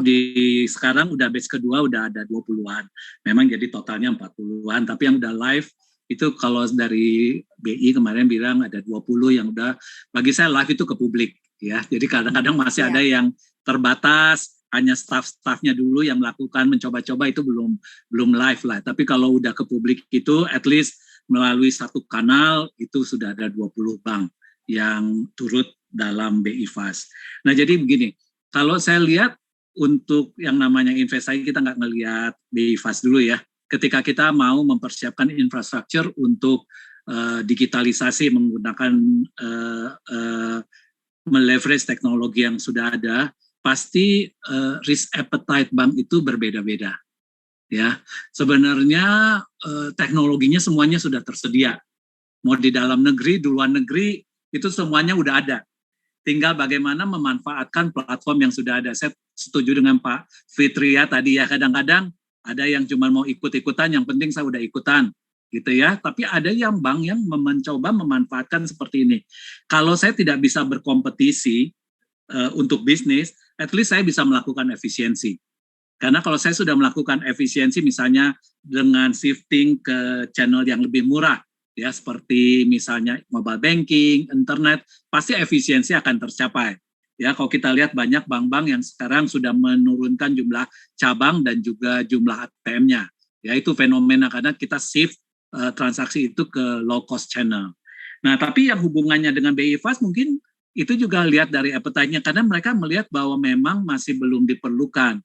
di sekarang udah batch kedua udah ada 20-an. Memang jadi totalnya 40-an, tapi yang udah live itu kalau dari BI kemarin bilang ada 20 yang udah, bagi saya live itu ke publik ya. Jadi kadang-kadang masih ada yang terbatas, hanya staff-staffnya dulu yang melakukan mencoba-coba, itu belum live lah. Tapi kalau udah ke publik itu at least melalui satu kanal itu sudah ada 20 bank yang turut dalam BI Fast. Nah, jadi begini, kalau saya lihat untuk yang namanya investasi, kita nggak ngelihat BI Fast dulu ya. Ketika kita mau mempersiapkan infrastruktur untuk digitalisasi menggunakan meleverage teknologi yang sudah ada, pasti risk appetite bank itu berbeda-beda. Ya, sebenarnya teknologinya semuanya sudah tersedia. Mau di dalam negeri, di luar negeri, itu semuanya udah ada. Tinggal bagaimana memanfaatkan platform yang sudah ada. Saya setuju dengan Pak Fitria tadi ya, kadang-kadang ada yang cuma mau ikut-ikutan, yang penting saya udah ikutan gitu ya. Tapi ada yang bank yang mencoba memanfaatkan seperti ini. Kalau saya tidak bisa berkompetisi untuk bisnis, at least saya bisa melakukan efisiensi. Karena kalau saya sudah melakukan efisiensi misalnya dengan shifting ke channel yang lebih murah, ya seperti misalnya mobile banking, internet, pasti efisiensi akan tercapai. Ya, kalau kita lihat banyak bank-bank yang sekarang sudah menurunkan jumlah cabang dan juga jumlah ATM-nya. Ya, itu fenomena karena kita shift transaksi itu ke low cost channel. Nah, tapi yang hubungannya dengan BI Fast mungkin itu juga lihat dari appetite-nya, karena mereka melihat bahwa memang masih belum diperlukan.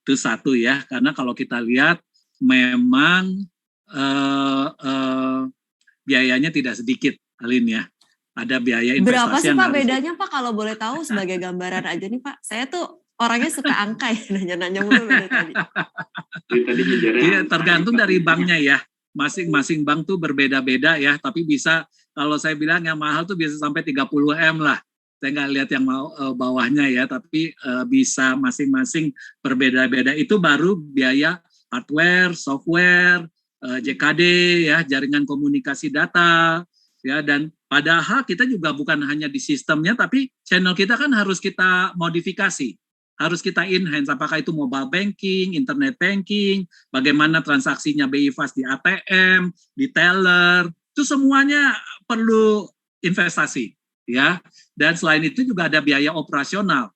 Itu satu ya, karena kalau kita lihat memang biayanya tidak sedikit, Alin ya. Ada biaya investasi. Berapa sih Pak bedanya Pak, kalau boleh tahu sebagai gambaran aja nih Pak? Saya tuh orangnya suka angka ya, nanya-nanya mulu dari tadi. Iya, tergantung dari banknya ya. Masing-masing bank tuh berbeda-beda ya, tapi bisa, kalau saya bilang yang mahal tuh bisa sampai 30M lah. Saya nggak lihat yang bawahnya ya, tapi bisa masing-masing berbeda-beda. Itu baru biaya hardware, software, JKD ya, jaringan komunikasi data ya, dan padahal kita juga bukan hanya di sistemnya, tapi channel kita kan harus kita modifikasi, harus kita enhance, apakah itu mobile banking, internet banking, bagaimana transaksinya BI Fast di ATM, di teller, itu semuanya perlu investasi ya. Dan selain itu juga ada biaya operasional.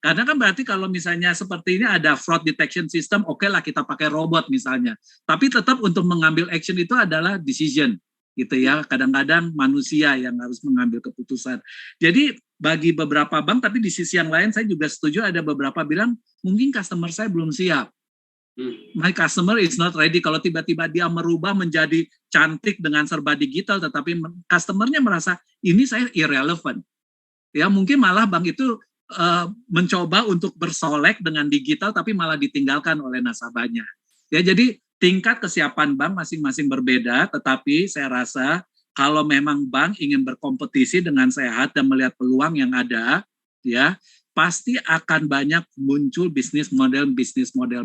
Karena kan berarti kalau misalnya seperti ini ada fraud detection system, oke lah kita pakai robot misalnya. Tapi tetap untuk mengambil action itu adalah decision, gitu ya. Kadang-kadang manusia yang harus mengambil keputusan. Jadi bagi beberapa bank, tapi di sisi yang lain saya juga setuju ada beberapa bilang mungkin customer saya belum siap. My customer is not ready. Kalau tiba-tiba dia merubah menjadi cantik dengan serba digital, tetapi customer-nya merasa ini saya irrelevant. Ya mungkin malah bank itu mencoba untuk bersolek dengan digital tapi malah ditinggalkan oleh nasabahnya. Ya jadi tingkat kesiapan bank masing-masing berbeda, tetapi saya rasa kalau memang bank ingin berkompetisi dengan sehat dan melihat peluang yang ada, ya pasti akan banyak muncul bisnis model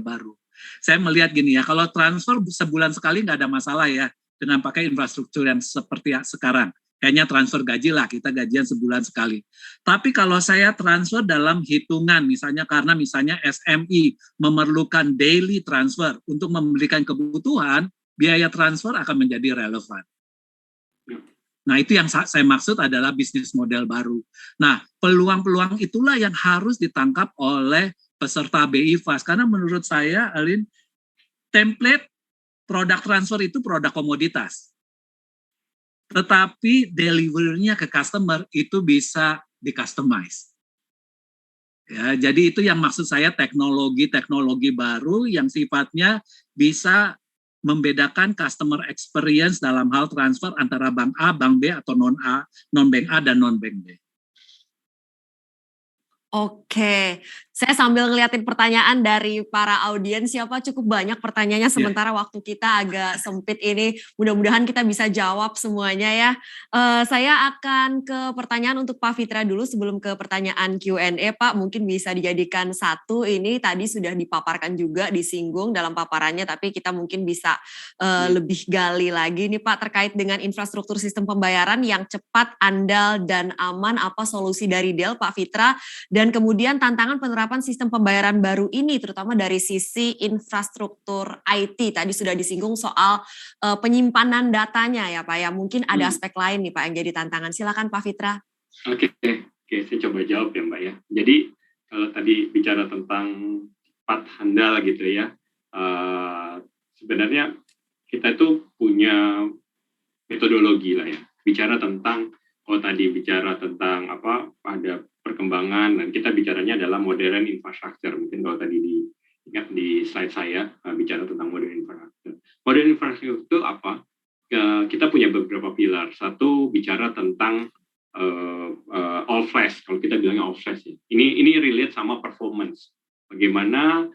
baru. Saya melihat gini ya, kalau transfer sebulan sekali nggak ada masalah ya dengan pakai infrastruktur yang seperti sekarang. Kayaknya transfer gaji lah, kita gajian sebulan sekali. Tapi kalau saya transfer dalam hitungan, misalnya karena misalnya SMI memerlukan daily transfer untuk membelikan kebutuhan, biaya transfer akan menjadi relevan. Nah itu yang saya maksud adalah bisnis model baru. Nah peluang-peluang itulah yang harus ditangkap oleh peserta BI Fast. Karena menurut saya, Alin, template produk transfer itu produk komoditas. Tetapi delivery-nya ke customer itu bisa di-customize. Ya, jadi itu yang maksud saya teknologi baru yang sifatnya bisa membedakan customer experience dalam hal transfer antara bank A, bank B, atau non-bank A dan non-bank B. Oke, saya sambil ngeliatin pertanyaan dari para audiens, siapa cukup banyak pertanyaannya sementara waktu kita agak sempit ini. Mudah-mudahan kita bisa jawab semuanya ya. Saya akan ke pertanyaan untuk Pak Fitra dulu sebelum ke pertanyaan Q&A. Pak, mungkin bisa dijadikan satu, ini tadi sudah dipaparkan juga, disinggung dalam paparannya, tapi kita mungkin bisa lebih gali lagi nih Pak, terkait dengan infrastruktur sistem pembayaran yang cepat, andal, dan aman. Apa solusi dari Dell, Pak Fitra? Dan kemudian tantangan penerapan sistem pembayaran baru ini terutama dari sisi infrastruktur IT. Tadi sudah disinggung soal penyimpanan datanya ya Pak ya. Mungkin ada aspek lain nih Pak yang jadi tantangan. Silakan Pak Fitra. Oke, saya coba jawab ya Mbak ya. Jadi kalau tadi bicara tentang cepat handal gitu ya, sebenarnya kita tuh punya metodologi lah ya. Bicara tentang, kalau tadi bicara tentang apa, ada perkembangan, dan kita bicaranya adalah modern infrastructure. Mungkin kalau tadi diingat di slide saya, bicara tentang modern infrastructure. Modern infrastructure itu apa? Kita punya beberapa pilar. Satu, bicara tentang all flash. Kalau kita bilangnya all flash ya. Ini relate sama performance. Bagaimana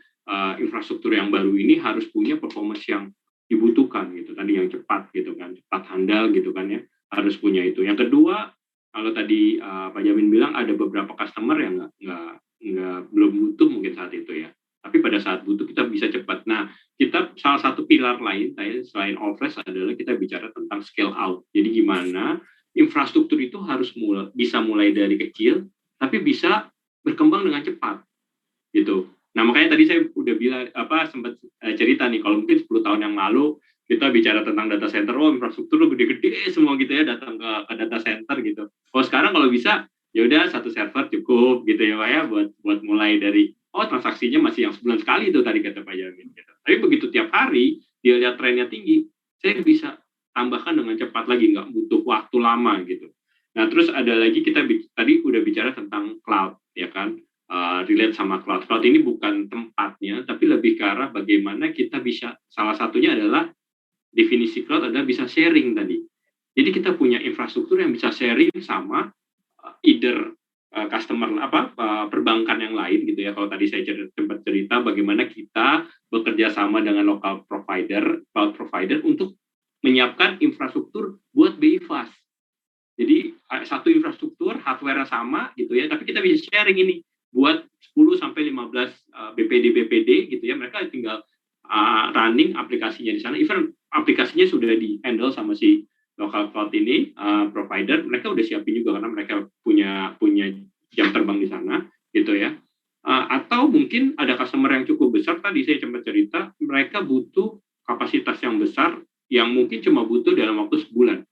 infrastruktur yang baru ini harus punya performance yang dibutuhkan gitu. Tadi yang cepat gitu kan, cepat handal gitu kan ya. Harus punya itu. Yang kedua, kalau tadi Pak Jamin bilang ada beberapa customer yang belum butuh mungkin saat itu ya. Tapi pada saat butuh kita bisa cepat. Nah, kita salah satu pilar lain selain all flash adalah kita bicara tentang scale out. Jadi gimana infrastruktur itu harus bisa mulai dari kecil, tapi bisa berkembang dengan cepat, gitu. Nah makanya tadi saya udah bilang sempat cerita nih, kalau mungkin 10 tahun yang lalu kita bicara tentang data center, infrastruktur gede-gede semua gitu ya, datang ke data center gitu. Kalau sekarang kalau bisa, ya udah satu server cukup gitu ya Pak ya, buat mulai dari transaksinya masih yang sebulan sekali itu tadi kata Pak Jamin. Gitu. Tapi begitu tiap hari dia lihat trennya tinggi, saya bisa tambahkan dengan cepat lagi, nggak butuh waktu lama gitu. Nah terus ada lagi kita tadi udah bicara tentang cloud ya kan, relate sama cloud. Cloud ini bukan tempatnya, tapi lebih ke arah bagaimana kita bisa, salah satunya adalah definisi cloud adalah bisa sharing tadi. Jadi kita punya infrastruktur yang bisa sharing sama either customer perbankan yang lain gitu ya. Kalau tadi saya sempat cerita bagaimana kita bekerja sama dengan local provider, cloud provider untuk menyiapkan infrastruktur buat BI Fast. Jadi satu infrastruktur hardware sama gitu ya, tapi kita bisa sharing ini buat 10 sampai 15 BPD gitu ya. Mereka tinggal running aplikasinya di sana. Even aplikasinya sudah di-handle sama si local cloud ini, provider, mereka udah siapin juga karena mereka punya jam terbang di sana, gitu ya. Atau mungkin ada customer yang cukup besar, tadi saya sempat cerita, mereka butuh kapasitas yang besar, yang mungkin cuma butuh dalam waktu sebulan.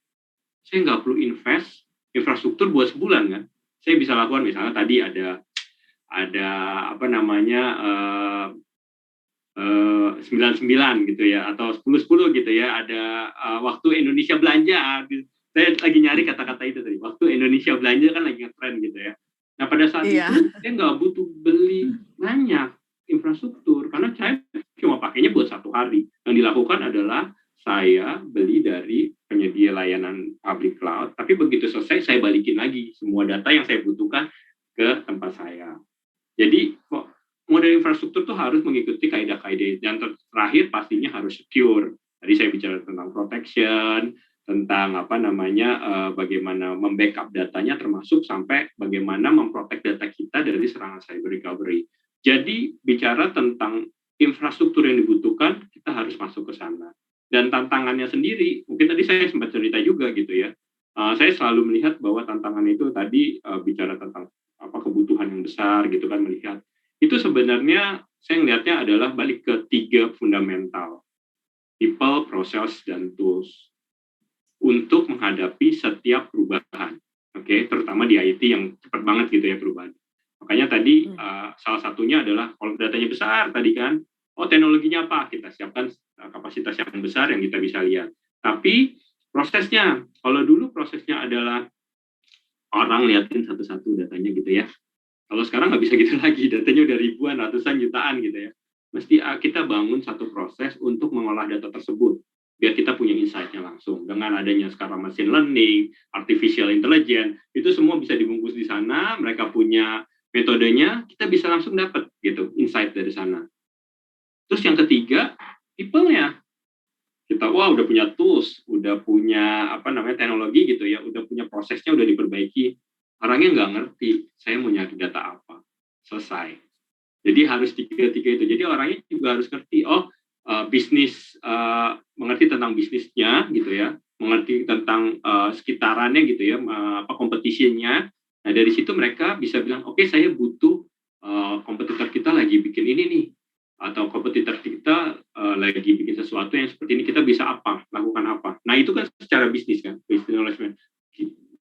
Saya nggak perlu invest infrastruktur buat sebulan kan. Saya bisa lakukan misalnya tadi ada ada apa namanya 99 gitu ya, atau 10-10 gitu ya, ada waktu Indonesia belanja. Saya lagi nyari kata-kata itu tadi, waktu Indonesia belanja kan lagi ngetren gitu ya. Nah pada saat Iya. itu saya nggak butuh beli banyak infrastruktur karena saya cuma pakainya buat 1 hari. Yang dilakukan adalah saya beli dari penyedia layanan public cloud, tapi begitu selesai saya balikin lagi semua data yang saya butuhkan ke tempat saya. Jadi model infrastruktur tuh harus mengikuti kaidah-kaidah. Yang terakhir pastinya harus secure. Tadi saya bicara tentang protection, tentang apa namanya bagaimana membackup datanya, termasuk sampai bagaimana memprotek data kita dari serangan cyber recovery. Jadi bicara tentang infrastruktur yang dibutuhkan, kita harus masuk ke sana. Dan tantangannya sendiri, mungkin tadi saya sempat cerita juga gitu ya. Saya selalu melihat bahwa tantangan itu tadi bicara tentang apa kebutuhan yang besar gitu kan, melihat itu sebenarnya saya melihatnya adalah balik ke 3 fundamental, people, process, dan tools untuk menghadapi setiap perubahan, oke, terutama di IT yang cepat banget gitu ya perubahan. Makanya tadi salah satunya adalah kalau datanya besar tadi kan, teknologinya apa, kita siapkan kapasitas yang besar yang kita bisa lihat. Tapi prosesnya, kalau dulu prosesnya adalah orang liatin satu-satu datanya gitu ya. Kalau sekarang nggak bisa gitu lagi, datanya udah ribuan, ratusan, jutaan gitu ya. Mesti kita bangun satu proses untuk mengolah data tersebut, biar kita punya insight-nya langsung. Dengan adanya sekarang machine learning, artificial intelligence, itu semua bisa dibungkus di sana, mereka punya metodenya, kita bisa langsung dapat gitu, insight dari sana. Terus yang ketiga, people-nya. Kita udah punya tools, udah punya apa namanya teknologi gitu ya, udah punya prosesnya udah diperbaiki. Orangnya nggak ngerti, saya mau nyari data apa, selesai. Jadi harus tiga itu. Jadi orangnya juga harus ngerti, bisnis, mengerti tentang bisnisnya gitu ya, mengerti tentang sekitarannya gitu ya, kompetisinya. Nah dari situ mereka bisa bilang, oke, saya butuh kompetitor kita lagi bikin ini nih, atau kompetitor kita lagi bikin sesuatu yang seperti ini, kita bisa lakukan apa. Nah itu kan secara bisnis kan, business knowledge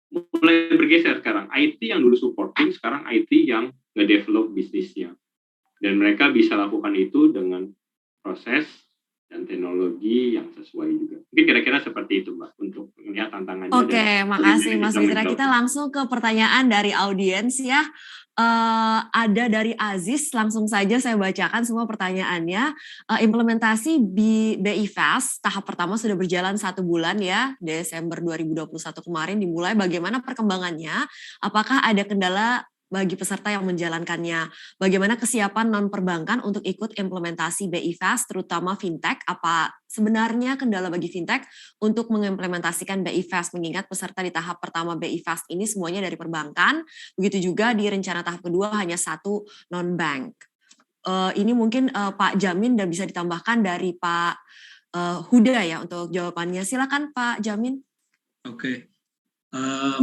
mulai bergeser sekarang. IT yang dulu supporting, sekarang IT yang nge-develop bisnisnya. Dan mereka bisa lakukan itu dengan proses dan teknologi yang sesuai juga. Mungkin kira-kira seperti itu Mbak, untuk melihat tantangannya. Oke, makasih Mas Witra. Kita langsung ke pertanyaan dari audiens ya. Ada dari Aziz, langsung saja saya bacakan semua pertanyaannya. Implementasi BI Fast tahap pertama sudah berjalan 1 bulan ya, Desember 2021 kemarin dimulai. Bagaimana perkembangannya? Apakah ada kendala bagi peserta yang menjalankannya? Bagaimana kesiapan non-perbankan untuk ikut implementasi BI Fast, terutama fintech? Apa sebenarnya kendala bagi fintech untuk mengimplementasikan BI Fast, mengingat peserta di tahap pertama BI Fast ini semuanya dari perbankan, begitu juga di rencana tahap kedua hanya 1 non-bank. Ini mungkin Pak Jamin dan bisa ditambahkan dari Pak Huda ya untuk jawabannya. Silakan Pak Jamin. Oke.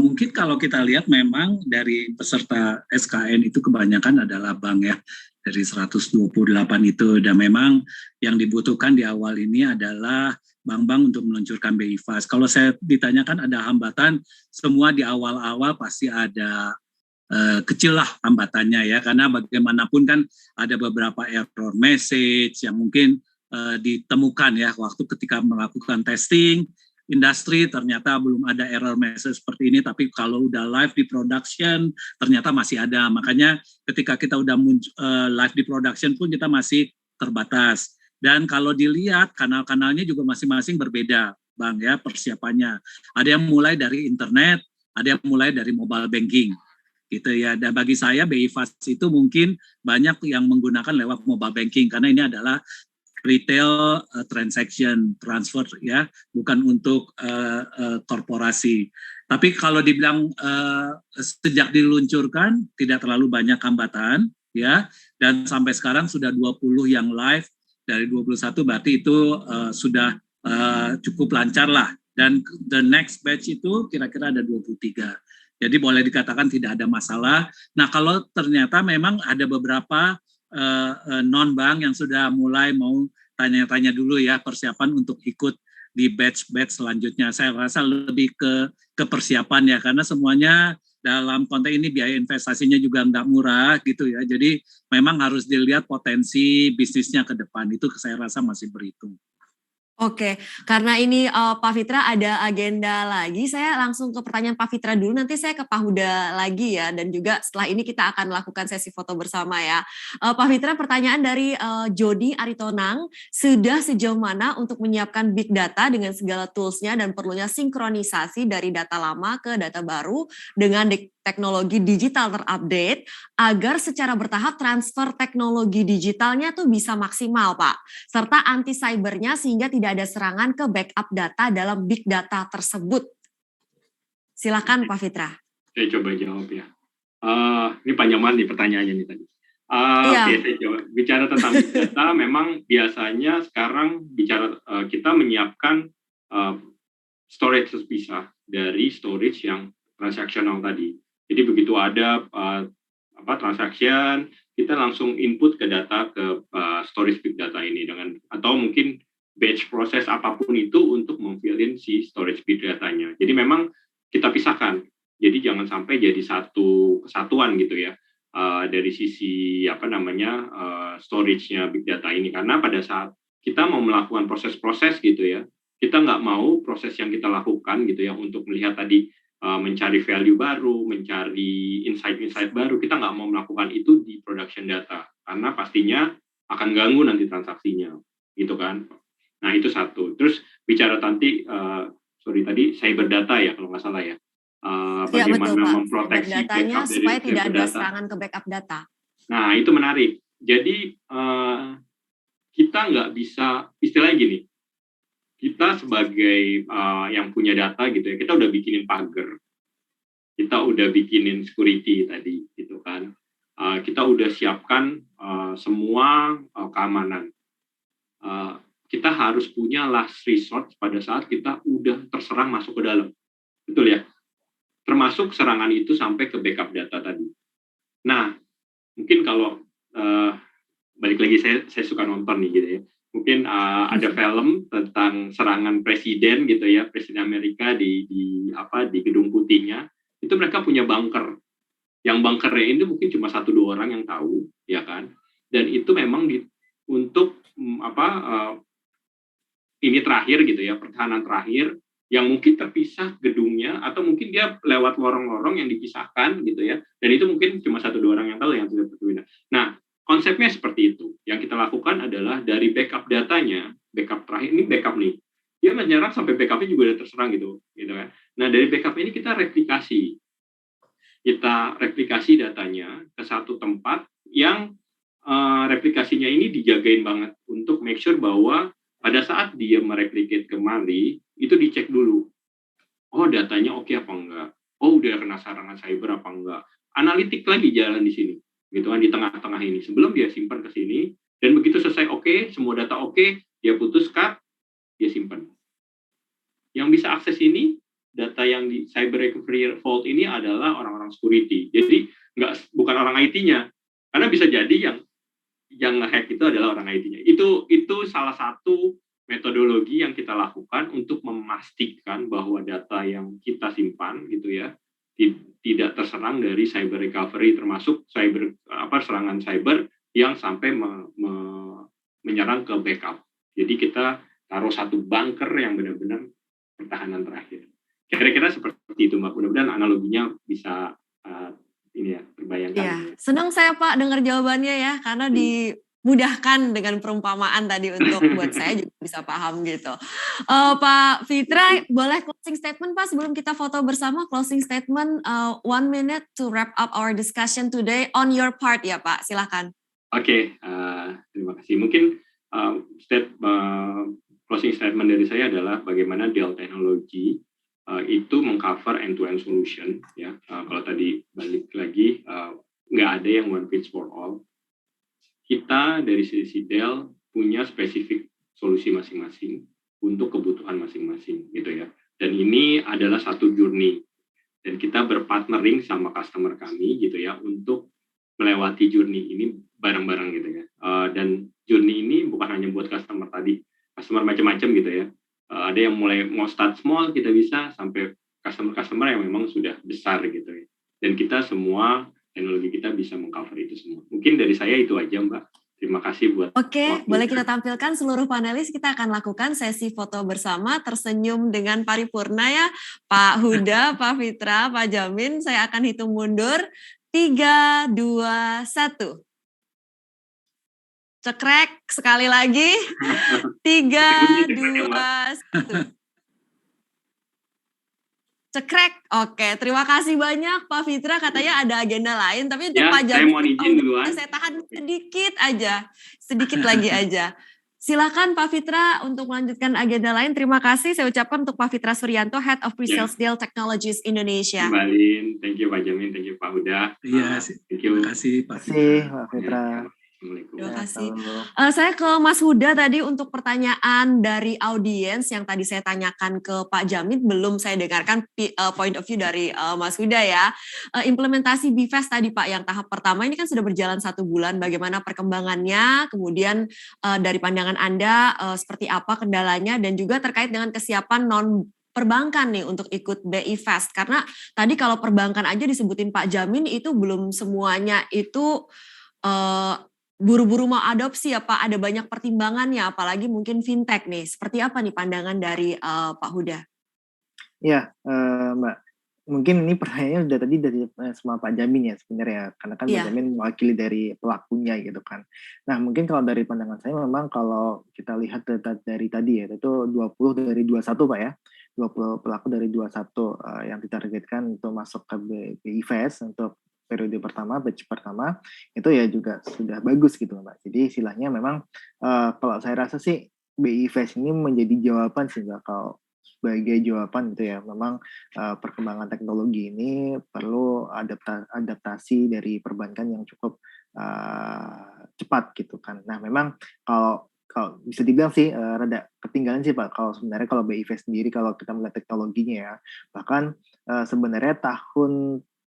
Mungkin kalau kita lihat memang dari peserta SKN itu kebanyakan adalah bank ya, dari 128 itu, dan memang yang dibutuhkan di awal ini adalah bank-bank untuk meluncurkan BI Fast. Kalau saya ditanyakan ada hambatan, semua di awal-awal pasti ada kecil lah hambatannya ya, karena bagaimanapun kan ada beberapa error message yang mungkin ditemukan ya waktu ketika melakukan testing. Industri ternyata belum ada error message seperti ini, tapi kalau udah live di production ternyata masih ada. Makanya ketika kita udah live di production pun kita masih terbatas. Dan kalau dilihat kanal-kanalnya juga masing-masing berbeda, Bang ya, persiapannya. Ada yang mulai dari internet, ada yang mulai dari mobile banking. Gitu ya. Dan bagi saya BI Fast itu mungkin banyak yang menggunakan lewat mobile banking karena ini adalah retail transaction transfer ya, bukan untuk korporasi. Tapi kalau dibilang sejak diluncurkan tidak terlalu banyak hambatan ya, dan sampai sekarang sudah 20 yang live dari 21, berarti itu sudah cukup lancar lah. Dan the next batch itu kira-kira ada 23. Jadi boleh dikatakan tidak ada masalah. Nah kalau ternyata memang ada beberapa non-bank yang sudah mulai mau tanya-tanya dulu ya persiapan untuk ikut di batch-batch selanjutnya. Saya rasa lebih ke persiapan ya, karena semuanya dalam konteks ini biaya investasinya juga nggak murah gitu ya. Jadi memang harus dilihat potensi bisnisnya ke depan, itu saya rasa masih berhitung. Oke, karena ini Pak Fitra ada agenda lagi, saya langsung ke pertanyaan Pak Fitra dulu, nanti saya ke Pak Huda lagi ya, dan juga setelah ini kita akan melakukan sesi foto bersama ya. Pak Fitra, pertanyaan dari Jody Aritonang, sudah sejauh mana untuk menyiapkan big data dengan segala tools-nya dan perlunya sinkronisasi dari data lama ke data baru dengan teknologi digital terupdate, agar secara bertahap transfer teknologi digitalnya tuh bisa maksimal Pak, serta anti cybernya sehingga tidak ada serangan ke backup data dalam big data tersebut. Silakan Pak Fitra. Saya coba jawab ya. Ini panjang banget nih pertanyaannya nih tadi. Iya. Oke, saya coba bicara tentang big data. Memang biasanya sekarang kita menyiapkan storage terpisah dari storage yang transaksional tadi. Jadi begitu ada transaction, kita langsung input ke data ke storage big data ini atau mungkin batch proses apapun itu untuk memfillin si storage big datanya. Jadi memang kita pisahkan. Jadi jangan sampai jadi satu kesatuan gitu ya dari sisi storage-nya big data ini, karena pada saat kita mau melakukan proses-proses gitu ya, kita nggak mau proses yang kita lakukan gitu ya untuk melihat tadi mencari value baru, mencari insight-insight baru, kita nggak mau melakukan itu di production data karena pastinya akan ganggu nanti transaksinya gitu kan. Nah itu satu. Terus bicara tadi cyber data ya kalau nggak salah ya. Bagaimana betul, Pak. memproteksi datanya backup supaya dari tidak cyber ada data. serangan ke backup data. Nah itu menarik. Jadi kita nggak bisa, istilahnya gini, kita sebagai yang punya data gitu ya, kita udah bikinin pagar, kita udah bikinin security tadi gitu kan, kita udah siapkan semua keamanan. Kita harus punya last resort pada saat kita udah terserang masuk ke dalam, betul ya? Termasuk serangan itu sampai ke backup data tadi. Nah, mungkin kalau balik lagi saya suka nonton nih gitu ya. Mungkin ada film tentang serangan presiden gitu ya, presiden Amerika di Gedung Putihnya. Itu mereka punya bunker. Yang bunkernya itu mungkin cuma 1-2 orang yang tahu, ya kan? Dan itu memang untuk ini terakhir gitu ya, pertahanan terakhir yang mungkin terpisah gedungnya, atau mungkin dia lewat lorong-lorong yang dipisahkan gitu ya. Dan itu mungkin cuma 1-2 orang yang tahu yang tidak berbeda. Nah, konsepnya seperti itu. Yang kita lakukan adalah dari backup datanya, backup terakhir ini backup nih. Dia menyerang sampai backupnya juga udah terserang gitu kan. Nah, dari backup ini kita replikasi. Kita replikasi datanya ke satu tempat yang replikasinya ini dijagain banget untuk make sure bahwa pada saat dia mereplikate kembali, itu dicek dulu. Oh, datanya oke apa enggak? Oh, udah kena serangan cyber apa enggak? Analitik lagi jalan di sini. Gitu kan, di tengah-tengah ini. Sebelum dia simpan ke sini, dan begitu selesai oke, semua data oke, dia putus cut, dia simpan. Yang bisa akses ini, data yang di cyber recovery vault ini adalah orang-orang security. Jadi bukan orang IT-nya. Karena bisa jadi yang nge-hack itu adalah orang IT-nya. Itu salah satu metodologi yang kita lakukan untuk memastikan bahwa data yang kita simpan gitu ya tidak terserang dari cyber recovery, termasuk serangan cyber yang sampai menyerang ke backup. Jadi kita taruh satu bunker yang benar-benar pertahanan terakhir. Kira-kira seperti itu, Mbak. Mudah-mudahan analoginya bisa terbayangkan. Iya, senang saya Pak dengar jawabannya ya, karena dimudahkan dengan perumpamaan tadi untuk buat saya juga bisa paham gitu. Pak Fitra, boleh closing statement Pak sebelum kita foto bersama? Closing statement 1 minute to wrap up our discussion today on your part ya Pak, silakan. Oke, terima kasih. Mungkin closing statement dari saya adalah bagaimana Dell Technology itu mengcover end-to-end solution ya. Kalau tadi balik lagi nggak ada yang one fits for all. Kita dari sisi Dell punya spesifik solusi masing-masing untuk kebutuhan masing-masing gitu ya. Dan ini adalah satu journey dan kita berpartnering sama customer kami gitu ya untuk melewati journey ini bareng-bareng gitu ya. Dan journey ini bukan hanya buat customer macam-macam gitu ya. Ada yang mulai mau start small kita bisa sampai customer yang memang sudah besar gitu ya. dan kita semua teknologi kita bisa mengcover itu semua. Mungkin dari saya itu aja Mbak. Terima kasih buat Oke, waktunya. boleh kita tampilkan seluruh panelis. Kita akan lakukan sesi foto bersama, tersenyum dengan paripurna ya. Pak Huda, Pak Fitra, Pak Jamin, saya akan hitung mundur. 3, 2, 1. Cekrek, sekali lagi. 3, 2, 1. Cekrek. Oke, terima kasih banyak Pak Fitra. Katanya ada agenda lain, tapi untuk Ya, Pak saya Jamin, mohon izin duluan. saya tahan sedikit aja, sedikit lagi aja. Silakan Pak Fitra untuk melanjutkan agenda lain. Terima kasih saya ucapkan untuk Pak Fitra Suryanto, Head of Pre-Sales Dell Technologies Indonesia. Kembali, thank you Pak Jamin, thank you Pak Huda. Iya, Thank you. terima kasih Pak Terima kasih Fitra. Pak Fitra. Assalamualaikum. Terima Ya, kasih. selalu. Saya ke Mas Huda tadi untuk pertanyaan dari audiens yang tadi saya tanyakan ke Pak Jamin, belum saya dengarkan point of view dari Mas Huda ya. Implementasi BFAST tadi Pak, yang tahap pertama ini kan sudah berjalan 1 bulan, bagaimana perkembangannya, kemudian dari pandangan Anda seperti apa kendalanya, dan juga terkait dengan kesiapan non perbankan nih untuk ikut BI Fast, karena tadi kalau perbankan aja disebutin Pak Jamin itu belum semuanya itu buru-buru mau adopsi ya Pak, ada banyak pertimbangannya, apalagi mungkin fintech nih. Seperti apa nih pandangan dari Pak Huda? Ya, Mbak. Mungkin ini pertanyaannya udah tadi dari sama Pak Jamin ya sebenarnya, karena kan Pak Iya. Jamin mewakili dari pelakunya gitu kan. Nah mungkin kalau dari pandangan saya memang kalau kita lihat data dari tadi ya, itu 20 dari 21 Pak ya, 20 pelaku dari 21 yang ditargetkan untuk masuk ke BI Fast untuk periode pertama, batch pertama, itu ya juga sudah bagus gitu Mbak. Jadi istilahnya memang kalau saya rasa sih BI Fast ini menjadi jawaban sih Mbak, kalau sebagai jawaban gitu ya. Memang perkembangan teknologi ini perlu adaptasi dari perbankan yang cukup cepat gitu kan. Nah memang kalau bisa dibilang sih rada ketinggalan sih Pak, kalau sebenarnya kalau BIV sendiri kalau kita melihat teknologinya ya, bahkan sebenarnya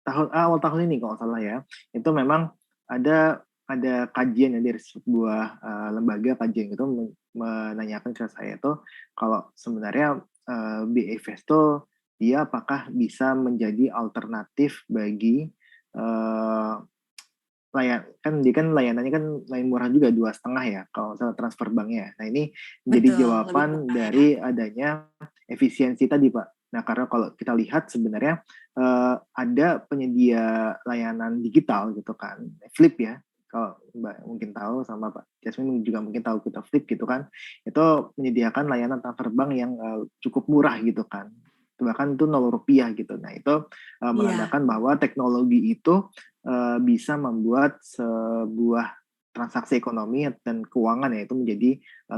awal tahun ini kalau nggak salah ya, itu memang ada kajian ya dari sebuah lembaga kajian itu menanyakan ke saya itu kalau sebenarnya BI Fast itu dia apakah bisa menjadi alternatif bagi dia kan layanannya kan lain murah juga 2,5 ya kalau salah transfer banknya. Nah ini menjadi Betul, jawaban lebih murah ya. dari adanya efisiensi tadi Pak. Nah karena kalau kita lihat sebenarnya ada penyedia layanan digital gitu kan, Flip ya. Kalau Mbak mungkin tahu sama Pak Jasmine juga mungkin tahu kita Flip gitu kan, itu menyediakan layanan transfer bank yang cukup murah gitu kan, bahkan itu Rp0 gitu. Nah itu menandakan bahwa teknologi itu bisa membuat sebuah transaksi ekonomi dan keuangan ya itu menjadi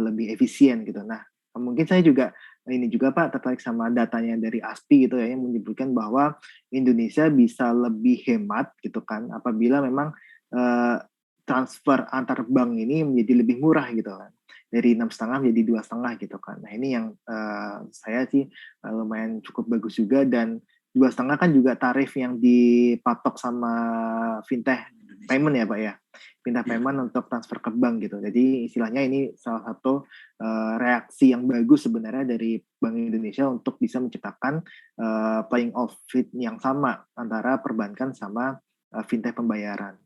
lebih efisien gitu. Nah mungkin saya juga ini juga Pak tertarik sama datanya dari ASPI gitu ya, yang menyebutkan bahwa Indonesia bisa lebih hemat gitu kan apabila memang transfer antar bank ini menjadi lebih murah gitu kan, dari 6,5 menjadi 2,5 gitu kan. Nah ini yang saya sih lumayan cukup bagus juga, dan 2,5 kan juga tarif yang dipatok sama fintech payment ya Pak ya, fintech payment untuk transfer ke bank gitu. Jadi istilahnya ini salah satu reaksi yang bagus sebenarnya dari Bank Indonesia untuk bisa menciptakan playing off fit yang sama antara perbankan sama fintech pembayaran.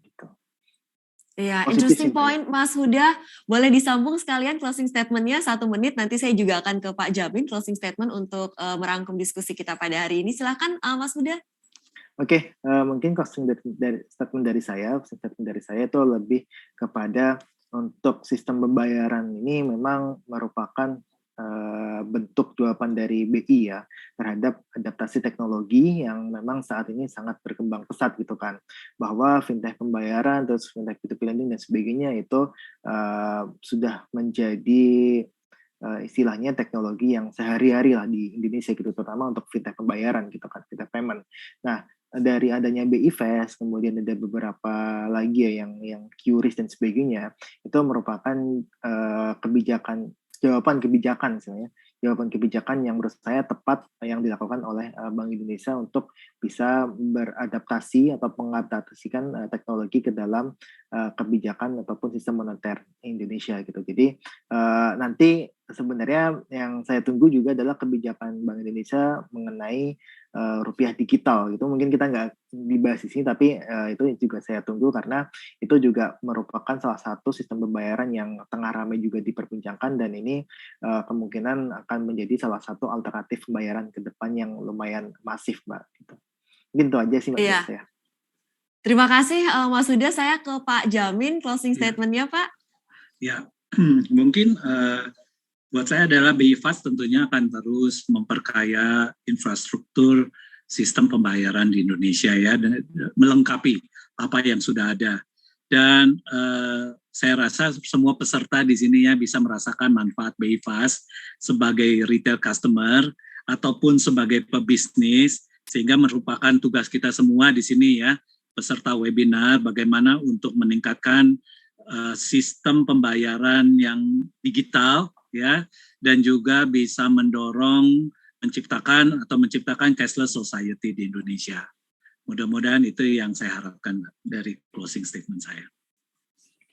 Iya, Positif interesting sih, Mbak. point Mas Huda. Boleh disambung sekalian closing statement-nya 1 menit. Nanti saya juga akan ke Pak Jamin closing statement untuk merangkum diskusi kita pada hari ini. Silakan Mas Huda. Oke, mungkin closing statement dari saya itu lebih kepada untuk sistem pembayaran ini memang merupakan bentuk jawaban dari BI ya terhadap adaptasi teknologi yang memang saat ini sangat berkembang pesat gitu kan, bahwa fintech pembayaran terus fintech P2P lending dan sebagainya itu sudah menjadi istilahnya teknologi yang sehari-hari lah di Indonesia gitu, terutama untuk fintech pembayaran gitu kan, fintech payment. Nah dari adanya BI Fast, kemudian ada beberapa lagi ya yang QRIS dan sebagainya, itu merupakan jawaban kebijakan yang menurut saya tepat yang dilakukan oleh Bank Indonesia untuk bisa beradaptasi atau mengadaptasikan teknologi ke dalam kebijakan ataupun sistem moneter Indonesia gitu. Jadi nanti sebenarnya yang saya tunggu juga adalah kebijakan Bank Indonesia mengenai rupiah digital. Itu mungkin kita nggak dibahas di sini, tapi itu juga saya tunggu karena itu juga merupakan salah satu sistem pembayaran yang tengah ramai juga diperbincangkan, dan ini kemungkinan akan menjadi salah satu alternatif pembayaran ke depan yang lumayan masif, Mbak. Gitu. Mungkin itu aja sih, Mbak, Iya. dari saya. Terima kasih Mas Huda, saya ke Pak Jamin, closing statement-nya Pak. Ya, mungkin buat saya adalah BI Fast tentunya akan terus memperkaya infrastruktur sistem pembayaran di Indonesia ya, dan melengkapi apa yang sudah ada. Dan saya rasa semua peserta di sini ya bisa merasakan manfaat BI Fast sebagai retail customer ataupun sebagai pebisnis, sehingga merupakan tugas kita semua di sini ya, peserta webinar, bagaimana untuk meningkatkan sistem pembayaran yang digital ya, dan juga bisa mendorong menciptakan cashless society di Indonesia. Mudah-mudahan itu yang saya harapkan dari closing statement saya.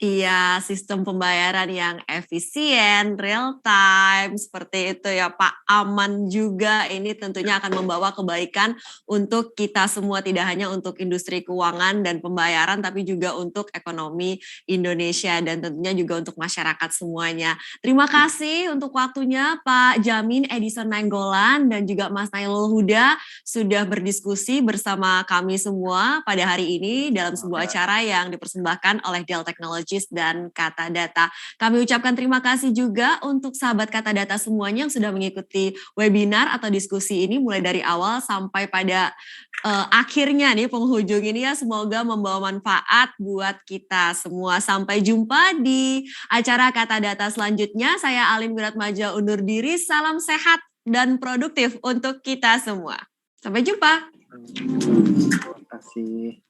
Iya, sistem pembayaran yang efisien, real time, seperti itu ya Pak. Aman juga, ini tentunya akan membawa kebaikan untuk kita semua, tidak hanya untuk industri keuangan dan pembayaran, tapi juga untuk ekonomi Indonesia dan tentunya juga untuk masyarakat semuanya. Terima kasih untuk waktunya Pak Jamin Edison Nainggolan dan juga Mas Nailul Huda sudah berdiskusi bersama kami semua pada hari ini dalam sebuah acara yang dipersembahkan oleh Dell Technologies dan Kata Data. Kami ucapkan terima kasih juga untuk sahabat Kata Data semuanya yang sudah mengikuti webinar atau diskusi ini mulai dari awal sampai pada akhirnya nih, penghujung ini ya, semoga membawa manfaat buat kita semua. Sampai jumpa di acara Kata Data selanjutnya. Saya Alim Wiratmaja undur diri. Salam sehat dan produktif untuk kita semua. Sampai jumpa. Terima kasih.